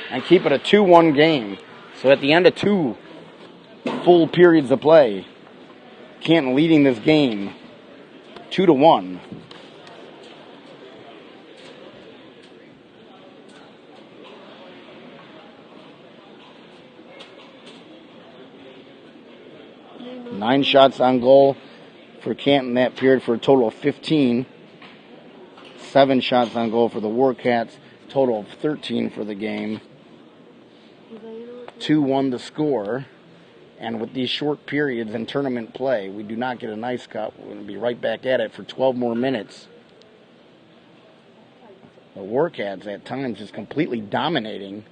and keep it a 2-1 game. So at the end of 2 full periods of play, Canton leading this game 2-1. Nine shots on goal for Canton that period for a total of 15. 7 shots on goal for the Warcats, total of 13 for the game. 2-1 the score. And with these short periods in tournament play, we do not get a nice cut. We're going to be right back at it for 12 more minutes. The Warcats at times just completely dominating,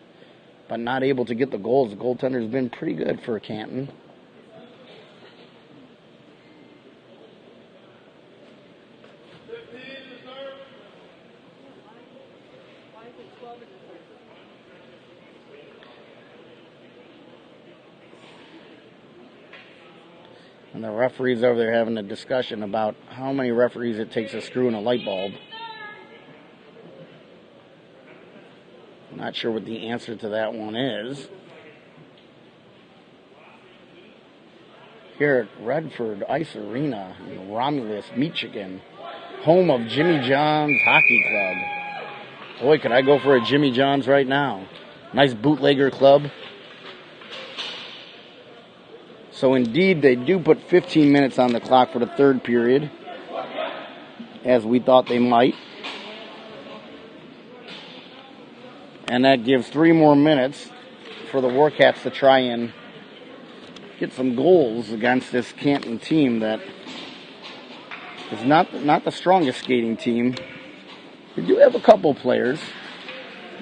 but not able to get the goals. The goaltender's been pretty good for Canton. And the referees over there having a discussion about how many referees it takes to screw in a light bulb. I'm not sure what the answer to that one is. Here at Redford Ice Arena in Romulus, Michigan, home of Jimmy John's Hockey Club. Boy, could I go for a Jimmy John's right now. Nice bootlegger club. So indeed, they do put 15 minutes on the clock for the third period, as we thought they might. And that gives 3 more minutes for the Warcats to try and get some goals against this Canton team that is not the strongest skating team. They do have a couple players.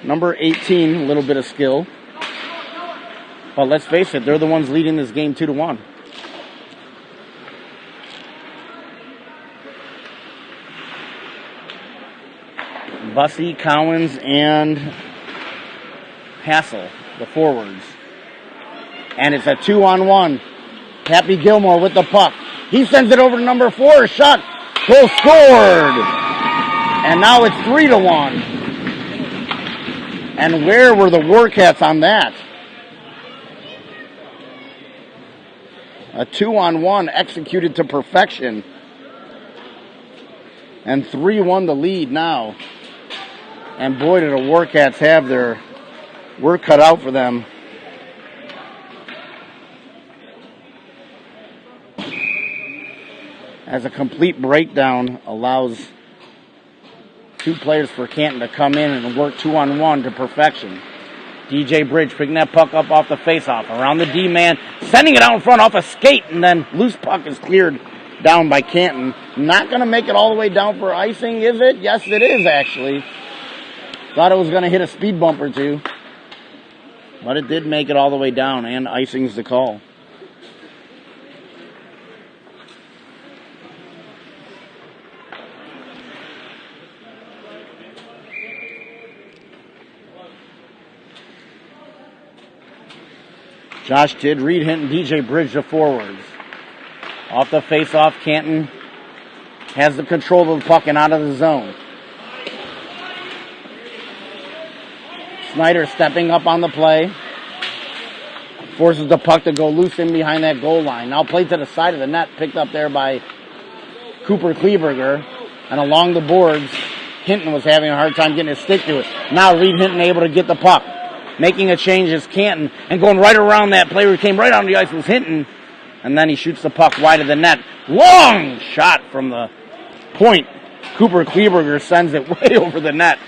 Number 18, a little bit of skill. But let's face it, they're the ones leading this game 2-1. Bussey, Cowens, and Hassel, the forwards. And it's a 2-on-1. Happy Gilmore with the puck. He sends it over to number 4. Shot. Goal scored. And now it's 3-1. And where were the Warcats on that? A 2-on-1 executed to perfection. And 3-1 the lead now. And boy, did the Warcats have their work cut out for them. As a complete breakdown allows 2 players for Canton to come in and work 2-on-1 to perfection. DJ Bridge picking that puck up off the faceoff around the D-man, sending it out in front off a skate, and then loose puck is cleared down by Canton. Not going to make it all the way down for icing, is it? Yes, it is, actually. Thought it was going to hit a speed bump or two. But it did make it all the way down, and icing's the call. Josh Tidd, Reed Hinton, DJ Bridge the forwards. Off the face-off, Canton has the control of the puck and out of the zone. Snyder stepping up on the play. Forces the puck to go loose in behind that goal line. Now played to the side of the net, picked up there by Cooper Kleberger. And along the boards, Hinton was having a hard time getting his stick to it. Now Reed Hinton able to get the puck. Making a change is Canton, and going right around that player who came right on the ice was Hinton, and then he shoots the puck wide of the net. Long shot from the point. Cooper Kleberger sends it way over the net.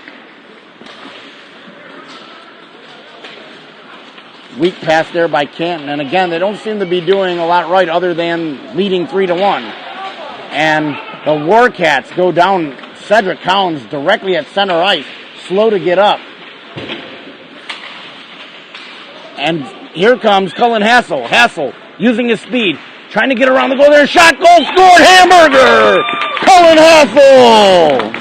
Weak pass there by Canton, and again, they don't seem to be doing a lot right other than leading 3-1. And the Warcats go down Cedric Collins directly at center ice, slow to get up. And here comes Cullen Hassel. Hassel using his speed, trying to get around the goal there. Shot, goal scored, Hamburger! Cullen Hassel!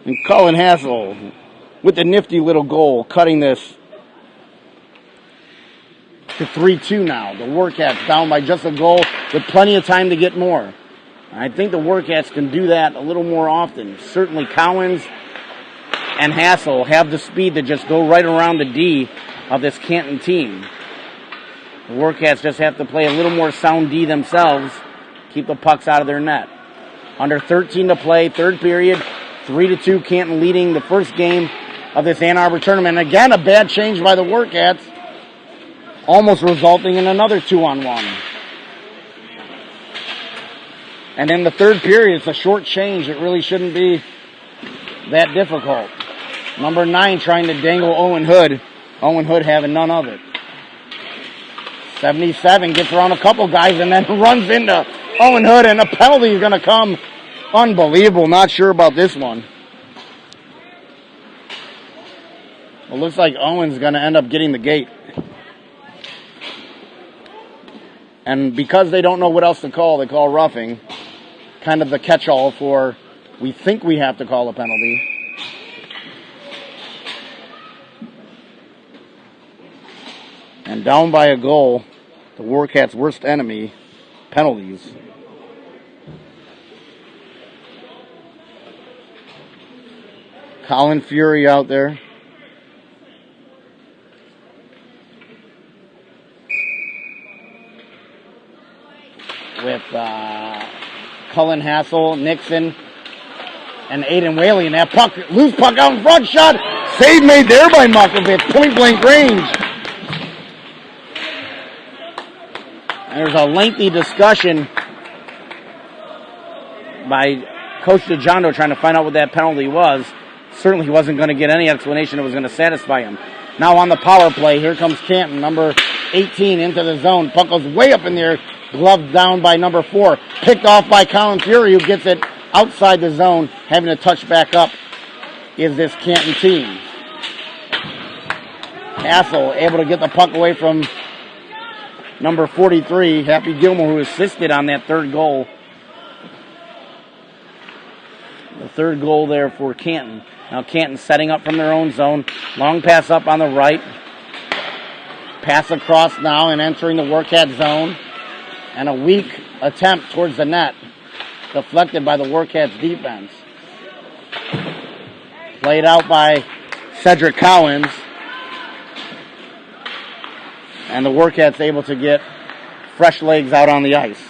And Cullen Hassel with the nifty little goal, cutting this to 3-2 now. The Warcats down by just a goal with plenty of time to get more. I think the Warcats can do that a little more often. Certainly Cowens and Hassel have the speed to just go right around the D of this Canton team. The Warcats just have to play a little more sound D themselves, keep the pucks out of their net. Under 13 to play, third period, 3-2, Canton leading the first game of this Ann Arbor tournament. And again, a bad change by the Warcats, almost resulting in another 2-on-1. And in the third period, it's a short change. It really shouldn't be that difficult. Number 9 trying to dangle Owen Hood. Owen Hood having none of it. 77 gets around a couple guys and then runs into Owen Hood, and a penalty is going to come. Unbelievable. Not sure about this one. It looks like Owen's going to end up getting the gate. And because they don't know what else to call, they call roughing. Kind of the catch-all for, we think we have to call a penalty. And down by a goal, the Warcats' worst enemy, penalties. Colin Fury out there. With Cullen Hassel, Nixon, and Aiden Whaley. And that puck, loose puck out in front, shot. Save made there by Mukovich, point blank range. And there's a lengthy discussion by Coach DeJondo trying to find out what that penalty was. Certainly he wasn't going to get any explanation that was going to satisfy him. Now on the power play, here comes Canton, number 18 into the zone. Puck goes way up in there. Gloved down by number 4. Picked off by Colin Fury, who gets it outside the zone, having to touch back up is this Canton team. Hassel able to get the puck away from number 43, Happy Gilmore, who assisted on that third goal. The third goal there for Canton. Now Canton setting up from their own zone. Long pass up on the right. Pass across now and entering the Warcat zone. And a weak attempt towards the net. Deflected by the Warcats defense. Played out by Cedric Collins. And the Warcats able to get fresh legs out on the ice.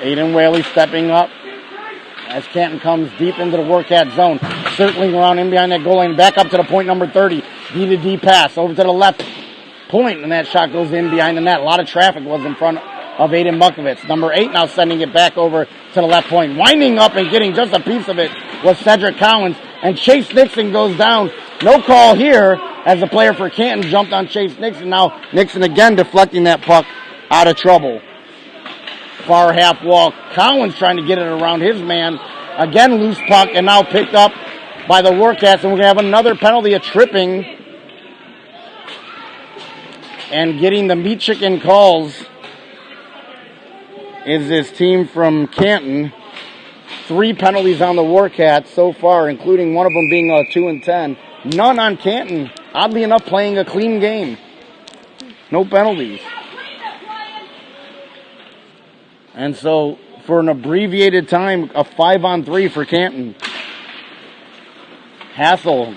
Aiden Whaley stepping up as Canton comes deep into the Warcat zone. Circling around in behind that goal line. Back up to the point, number 30. D to D pass over to the left point. And that shot goes in behind the net. A lot of traffic was in front of Aiden Bukovitz. Number 8 now sending it back over to the left point. Winding up and getting just a piece of it was Cedric Collins. And Chase Nixon goes down. No call here as the player for Canton jumped on Chase Nixon. Now Nixon again deflecting that puck out of trouble. Far half wall. Collins trying to get it around his man. Again, loose puck, and now picked up by the Warcats. And we're going to have another penalty, a tripping. And getting the meat chicken calls is this team from Canton. 3 penalties on the Warcats so far, including one of them being a 2 and 10. None on Canton. Oddly enough, playing a clean game. No penalties. And so, for an abbreviated time, a 5-on-3 for Canton. Hassel,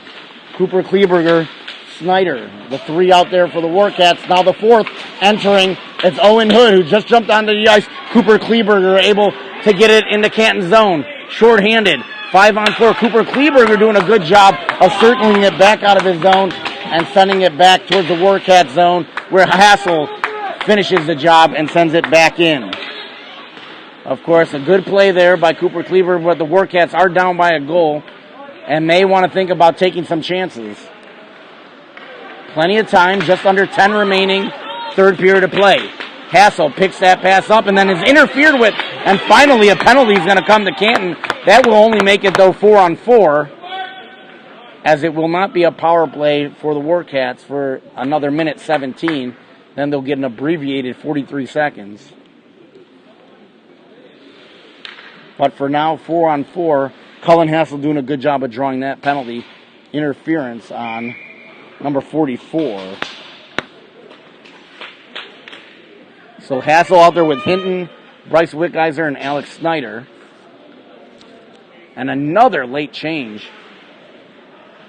Cooper Kleberger, Snyder. The 3 out there for the Warcats. Now the 4th entering. It's Owen Hood, who just jumped onto the ice. Cooper Kleberger able to get it into Canton zone. Short-handed. 5-on-4. Cooper Kleberger doing a good job of circling it back out of his zone and sending it back towards the Warcat zone, where Hassel finishes the job and sends it back in. Of course, a good play there by Cooper Kleberger, but the Warcats are down by a goal and may want to think about taking some chances. Plenty of time, just under 10 remaining, third period of play. Hassel picks that pass up and then is interfered with, and finally a penalty is going to come to Canton. That will only make it, though, 4-on-4, as it will not be a power play for the Warcats for another minute 17. Then they'll get an abbreviated 43 seconds. But for now, 4-on-4. Cullen Hassel doing a good job of drawing that penalty. Interference on number 44. So Hassel out there with Hinton, Bryce Wickeiser, and Alex Snyder. And another late change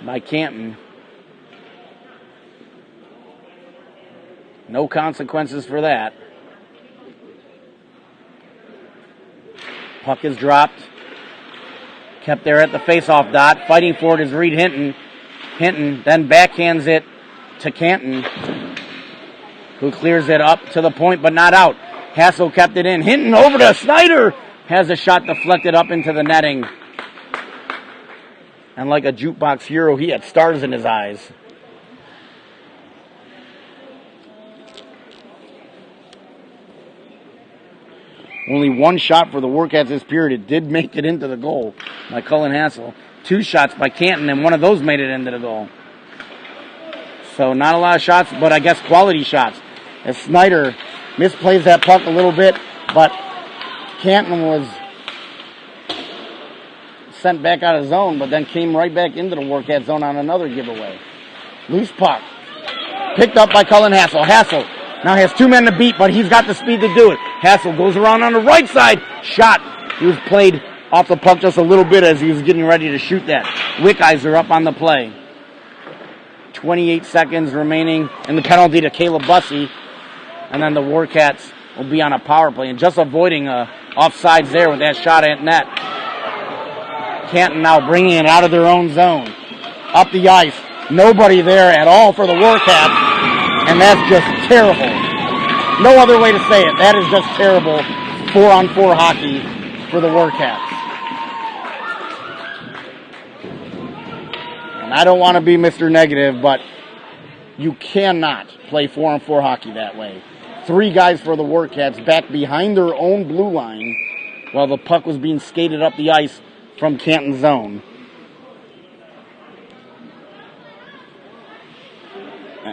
by Canton. No consequences for that. Puck is dropped. Kept there at the face-off dot. Fighting for it is Reed Hinton. Hinton then backhands it to Canton, who clears it up to the point but not out. Hassel kept it in. Hinton over to Snyder. Has a shot deflected up into the netting. And like a jukebox hero, he had stars in his eyes. Only one shot for the Warcats this period. It did make it into the goal by Cullen Hassel. 2 shots by Canton, and one of those made it into the goal. So not a lot of shots, but I guess quality shots. As Snyder misplays that puck a little bit, but Canton was sent back out of zone, but then came right back into the Warcat zone on another giveaway. Loose puck. Picked up by Cullen Hassel. Hassel now has 2 men to beat, but he's got the speed to do it. Hassel goes around on the right side. Shot. He was played off the puck just a little bit as he was getting ready to shoot that. Wickeiser up on the play. 28 seconds remaining in the penalty to Caleb Bussey. And then the Warcats will be on a power play and just avoiding offsides there with that shot at net. Canton now bringing it out of their own zone. Up the ice. Nobody there at all for the Warcats. And that's just terrible. No other way to say it. That is just terrible 4-on-4 hockey for the Warcats. And I don't want to be Mr. Negative, but you cannot play 4-on-4 hockey that way. 3 guys for the Warcats back behind their own blue line while the puck was being skated up the ice from Canton zone.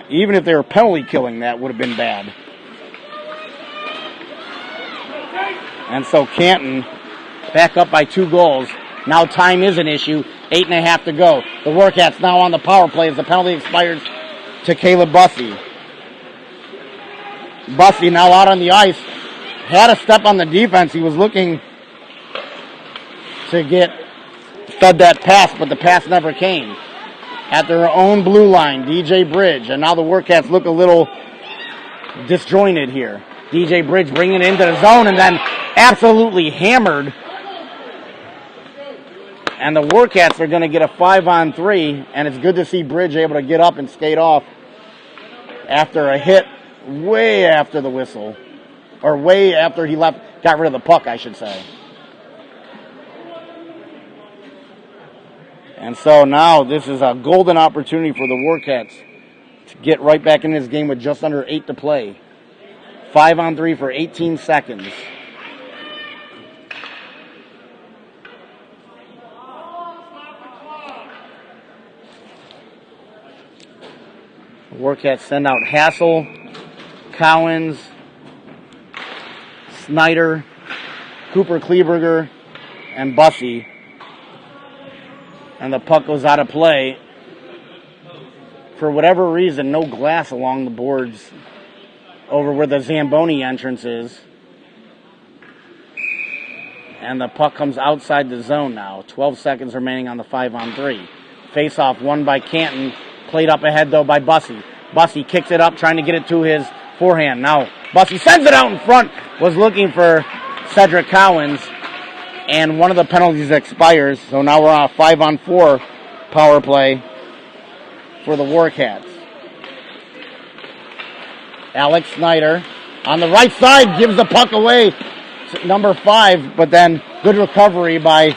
Even if they were penalty killing, that would have been bad. And so Canton back up by 2 goals. Now time is an issue. 8.5 to go. The Warcats now on the power play as the penalty expires to Caleb Bussey. Bussey now out on the ice. Had a step on the defense. He was looking to get fed that pass, but the pass never came. At their own blue line, DJ Bridge. And now the Warcats look a little disjointed here. DJ Bridge bringing it into the zone and then absolutely hammered. And the Warcats are going to get a 5-on-3, and it's good to see Bridge able to get up and skate off after a hit way after the whistle. Or way after he got rid of the puck, I should say. And so now this is a golden opportunity for the Warcats to get right back in this game with just under 8 to play. 5-on-3 for 18 seconds. The Warcats send out Hassel, Cowens, Snyder, Cooper Kleberger, and Bussey. And the puck goes out of play. For whatever reason, no glass along the boards over where the Zamboni entrance is. And the puck comes outside the zone now. 12 seconds remaining on the 5-on-3. Face-off won by Canton. Played up ahead, though, by Bussey. Bussey kicks it up, trying to get it to his forehand. Now, Bussey sends it out in front. Was looking for Cedric Cowens. And one of the penalties expires. So now we're on a 5-on-4 power play for the Warcats. Alex Snyder on the right side gives the puck away to number 5, but then good recovery by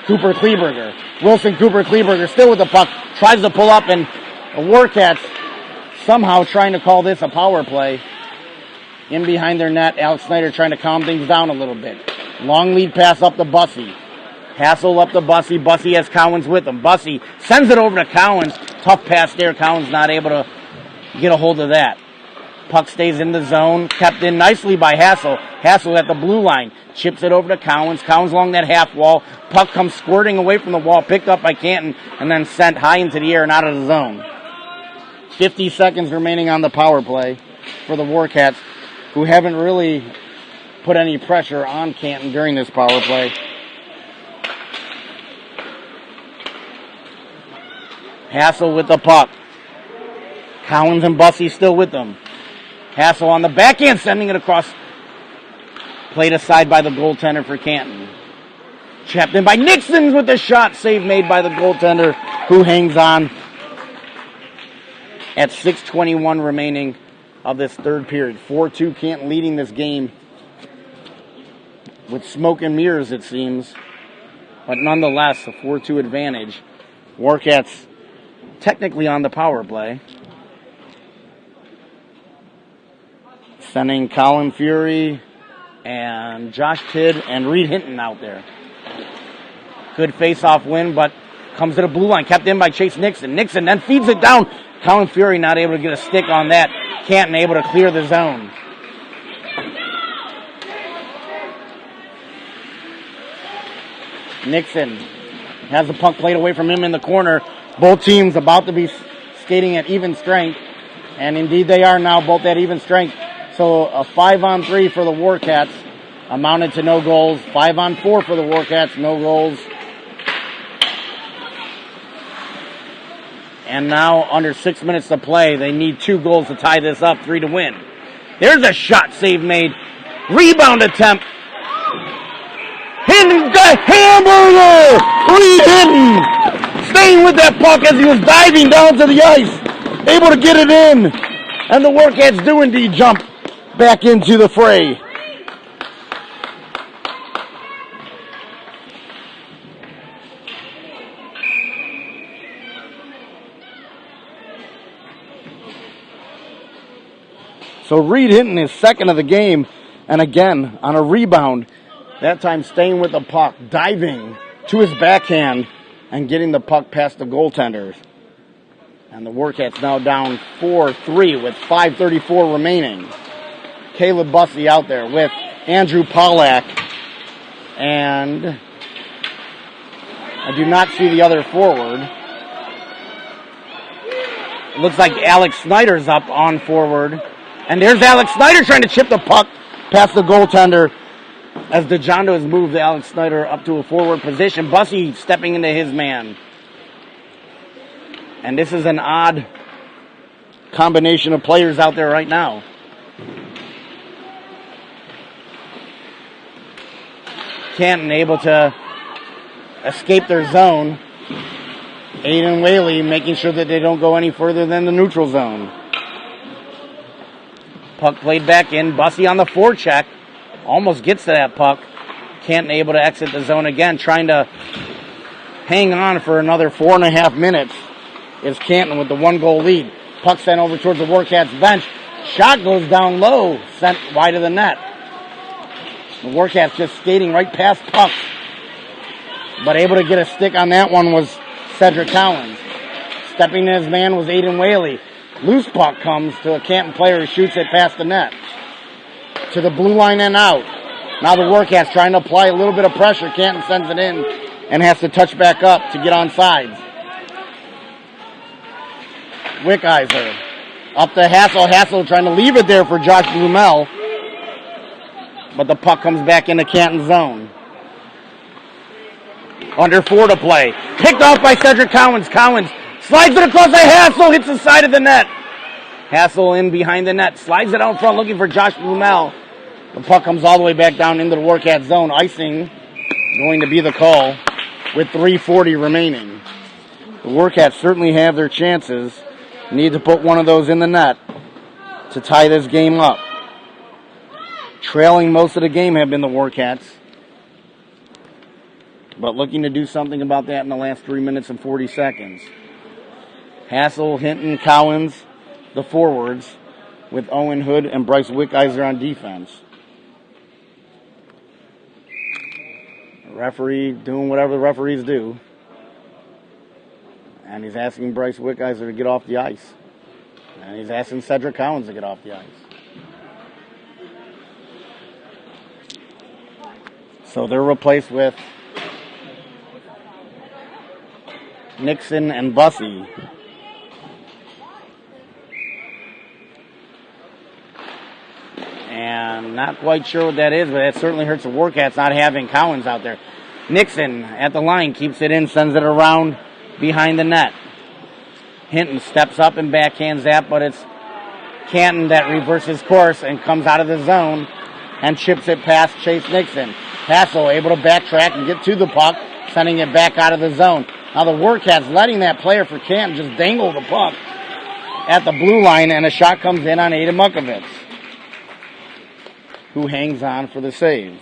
Cooper Kleberger. Wilson Cooper Kleberger still with the puck, tries to pull up, and the Warcats somehow trying to call this a power play. In behind their net, Alex Snyder trying to calm things down a little bit. Long lead pass up to Bussey. Hassel up to Bussey. Bussey has Cowens with him. Bussey sends it over to Cowens. Tough pass there. Cowens not able to get a hold of that. Puck stays in the zone. Kept in nicely by Hassel. Hassel at the blue line. Chips it over to Cowens. Cowens along that half wall. Puck comes squirting away from the wall. Picked up by Canton and then sent high into the air and out of the zone. 50 seconds remaining on the power play for the Warcats, who haven't really put any pressure on Canton during this power play. Hassel with the puck. Cowens and Bussey still with them. Hassel on the backhand, sending it across. Played aside by the goaltender for Canton. Chapped in by Nixon with the shot. Save made by the goaltender, who hangs on. At 6:21 remaining of this third period. 4-2 Canton leading this game with smoke and mirrors, it seems. But nonetheless, a 4-2 advantage. Warcats technically on the power play. Sending Colin Fury and Josh Tidd and Reed Hinton out there. Good face-off win, but comes to the blue line. Kept in by Chase Nixon. Nixon then feeds it down. Colin Fury not able to get a stick on that. Canton able to clear the zone. Nixon has the puck played away from him in the corner. Both teams about to be skating at even strength. And indeed they are now both at even strength. So a 5-on-3 for the Warcats amounted to no goals. 5-on-4 for the Warcats, no goals. And now under 6 minutes to play, they need 2 goals to tie this up, 3 to win. There's a shot save made. Rebound attempt. Hinton got hamburger! Reed Hinton staying with that puck as he was diving down to the ice. Able to get it in. And the Warcats do indeed jump back into the fray. So Reed Hinton is second of the game, and again on a rebound, that time staying with the puck, diving to his backhand and getting the puck past the goaltenders. And the Warcats now down 4-3 with 5:34 remaining. Caleb Bussey out there with Andrew Pollack, and I do not see the other forward. It looks like Alex Snyder's up on forward. And there's Alex Snyder trying to chip the puck past the goaltender as DeJondo has moved Alex Snyder up to a forward position. Bussey stepping into his man. And this is an odd combination of players out there right now. Canton able to escape their zone. Aiden Whaley making sure that they don't go any further than the neutral zone. Puck played back in. Bussey on the forecheck. Almost gets to that puck. Canton able to exit the zone again. Trying to hang on for another 4.5 minutes is Canton with the 1-goal lead. Puck sent over towards the Warcats bench. Shot goes down low. Sent wide of the net. The Warcats just skating right past puck. But able to get a stick on that one was Cedric Collins. Stepping in his man was Aiden Whaley. Loose puck comes to a Canton player who shoots it past the net. To the blue line and out. Now the Warcats trying to apply a little bit of pressure. Canton sends it in and has to touch back up to get on sides. Wickizer up to Hassel. Hassel trying to leave it there for Josh Blumel. But the puck comes back into Canton zone. Under 4 to play. Picked off by Cedric Collins. Collins slides it across the Hassel. Hits the side of the net. Hassel in behind the net. Slides it out front looking for Josh Blumel. The puck comes all the way back down into the Warcat zone. Icing going to be the call with 3:40 remaining. The Warcats certainly have their chances. Need to put one of those in the net to tie this game up. Trailing most of the game have been the Warcats, but looking to do something about that in the last 3 minutes and 40 seconds. Hassel, Hinton, Collins, the forwards, with Owen Hood and Bryce Wickizer on defense. The referee doing whatever the referees do. And he's asking Bryce Wickizer to get off the ice. And he's asking Cedric Collins to get off the ice. So they're replaced with Nixon and Bussey. And not quite sure what that is, but it certainly hurts the Warcats not having Collins out there. Nixon at the line keeps it in, sends it around behind the net. Hinton steps up and backhands that, but it's Canton that reverses course and comes out of the zone and chips it past Chase Nixon. Hassel able to backtrack and get to the puck, sending it back out of the zone. Now the Warcats letting that player for Canton just dangle the puck at the blue line, and a shot comes in on Aiden Mukovitz, who hangs on for the save.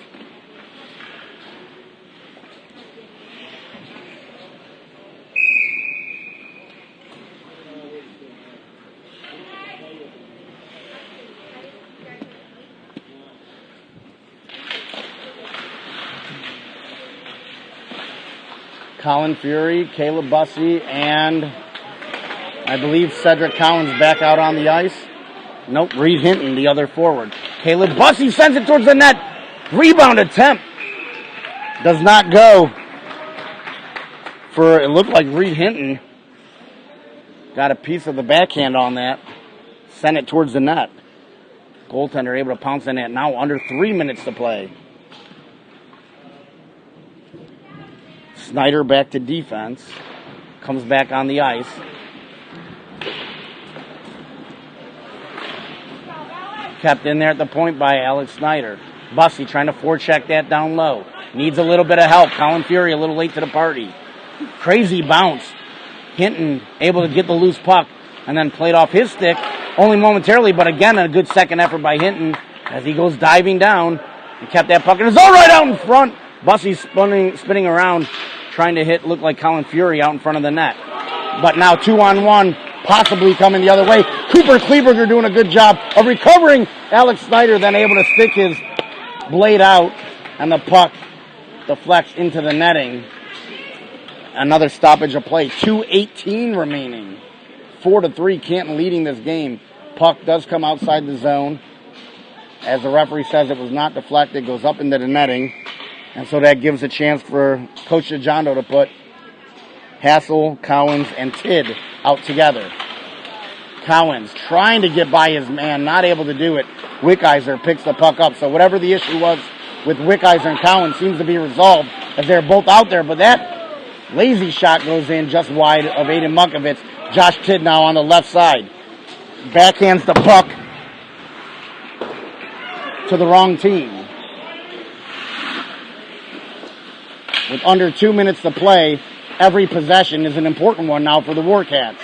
Colin Fury, Caleb Bussey, and I believe Cedric Collins back out on the ice. Nope, Reed Hinton, the other forward. Caleb Bussey sends it towards the net. Rebound attempt. Does not go for, it looked like Reed Hinton got a piece of the backhand on that. Sent it towards the net. Goaltender able to pounce on that now under 3 minutes to play. Snyder back to defense. Comes back on the ice. Kept in there at the point by Alex Snyder. Bussey trying to forecheck that down low. Needs a little bit of help. Colin Fury a little late to the party. Crazy bounce. Hinton able to get the loose puck and then played off his stick only momentarily, but again a good second effort by Hinton as he goes diving down and kept that puck in his own right out in front. Bussey spinning around trying to hit, look like Colin Fury out in front of the net. But now 2-on-1. possibly coming the other way. Cooper Kleberger doing a good job of recovering Alex Snyder, then able to stick his blade out, and the puck deflects into the netting. Another stoppage of play. 2:18 remaining. 4-3, Canton leading this game. Puck does come outside the zone. As the referee says, it was not deflected, goes up into the netting. And so that gives a chance for Coach DeJondo to put Hassel, Cowens, and Tidd out together. Cowens trying to get by his man, not able to do it. Wickheiser picks the puck up. So whatever the issue was with Wickheiser and Cowens seems to be resolved as they're both out there. But that lazy shot goes in just wide of Aiden Mukovitz. Josh Tidd now on the left side. Backhands the puck to the wrong team. With under 2 minutes to play, every possession is an important one now for the Warcats.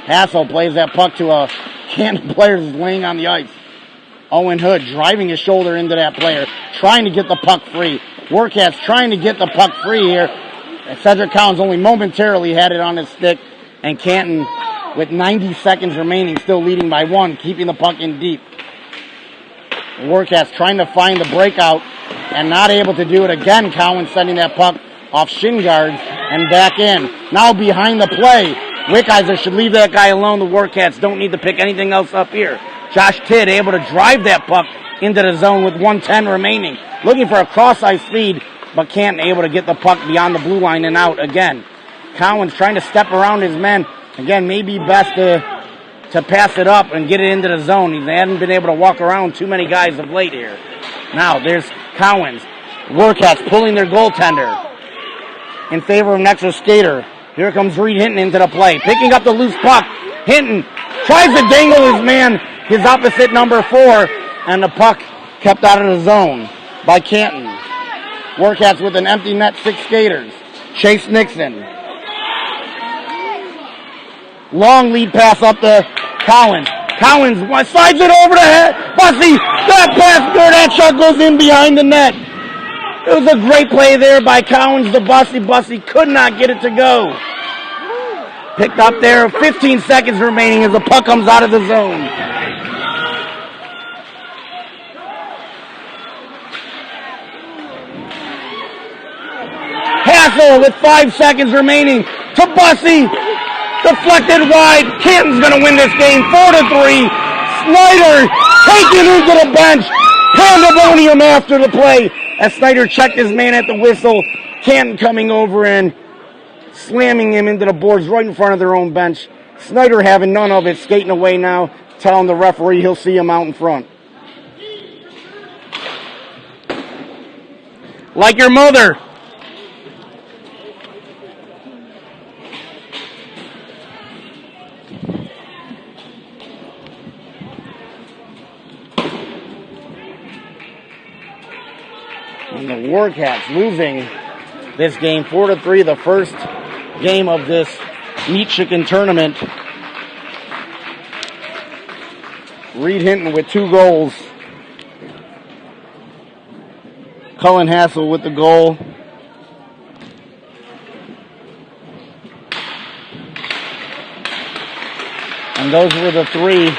Hassel plays that puck to a Canton player who's laying on the ice. Owen Hood driving his shoulder into that player, trying to get the puck free. Warcats trying to get the puck free here. Cedric Cowens only momentarily had it on his stick, and Canton, with 90 seconds remaining, still leading by 1, keeping the puck in deep. The Warcats trying to find the breakout and not able to do it again. Cowens sending that puck off shin guards and back in. Now behind the play. Wickheiser should leave that guy alone. The Warcats don't need to pick anything else up here. Josh Tidd able to drive that puck into the zone with 1:10 remaining. Looking for a cross-ice feed, but Canton able to get the puck beyond the blue line and out again. Cowens trying to step around his men. Again, maybe best to pass it up and get it into the zone. He hadn't been able to walk around too many guys of late here. Now, there's Cowens. Warcats pulling their goaltender in favor of Nexus Skater. Here comes Reed Hinton into the play. Picking up the loose puck. Hinton tries to dangle his man, his opposite number 4, and the puck kept out of the zone by Canton. Warcats with an empty net, 6 skaters. Chase Nixon. Long lead pass up to Cowens. Cowens slides it over to Bussy. That pass, that shot goes in behind the net. It was a great play there by Cowens to Bussy. Bussy could not get it to go. Picked up there, 15 seconds remaining as the puck comes out of the zone. Hassel with 5 seconds remaining to Bussy. Deflected wide. Canton's going to win this game 4-3. Snyder taken into the bench. Pandemonium after the play as Snyder checked his man at the whistle. Canton coming over and slamming him into the boards right in front of their own bench. Snyder having none of it, skating away now, telling the referee he'll see him out in front. Like your mother. And the Warcats losing this game 4-3, the first game of this meat chicken tournament. Reed Hinton with 2 goals. Cullen Hassel with the goal. And those were the 3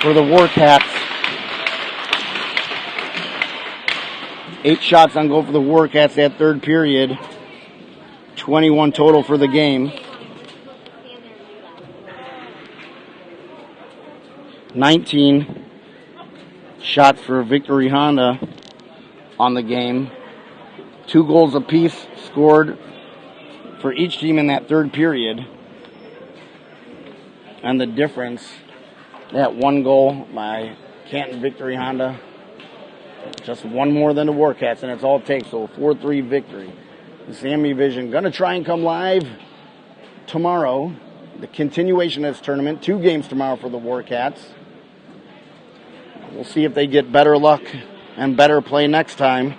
for the Warcats. 8 shots on goal for the Warcats that third period. 21 total for the game. 19 shots for Victory Honda on the game. 2 goals apiece scored for each team in that third period. And the difference, that 1 goal by Canton Victory Honda. Just 1 more than the Warcats, and it's all it takes. So 4-3 victory. The SammyVision going to try and come live tomorrow. The continuation of this tournament. 2 games tomorrow for the Warcats. We'll see if they get better luck and better play next time.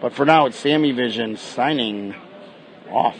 But for now, it's SammyVision signing off.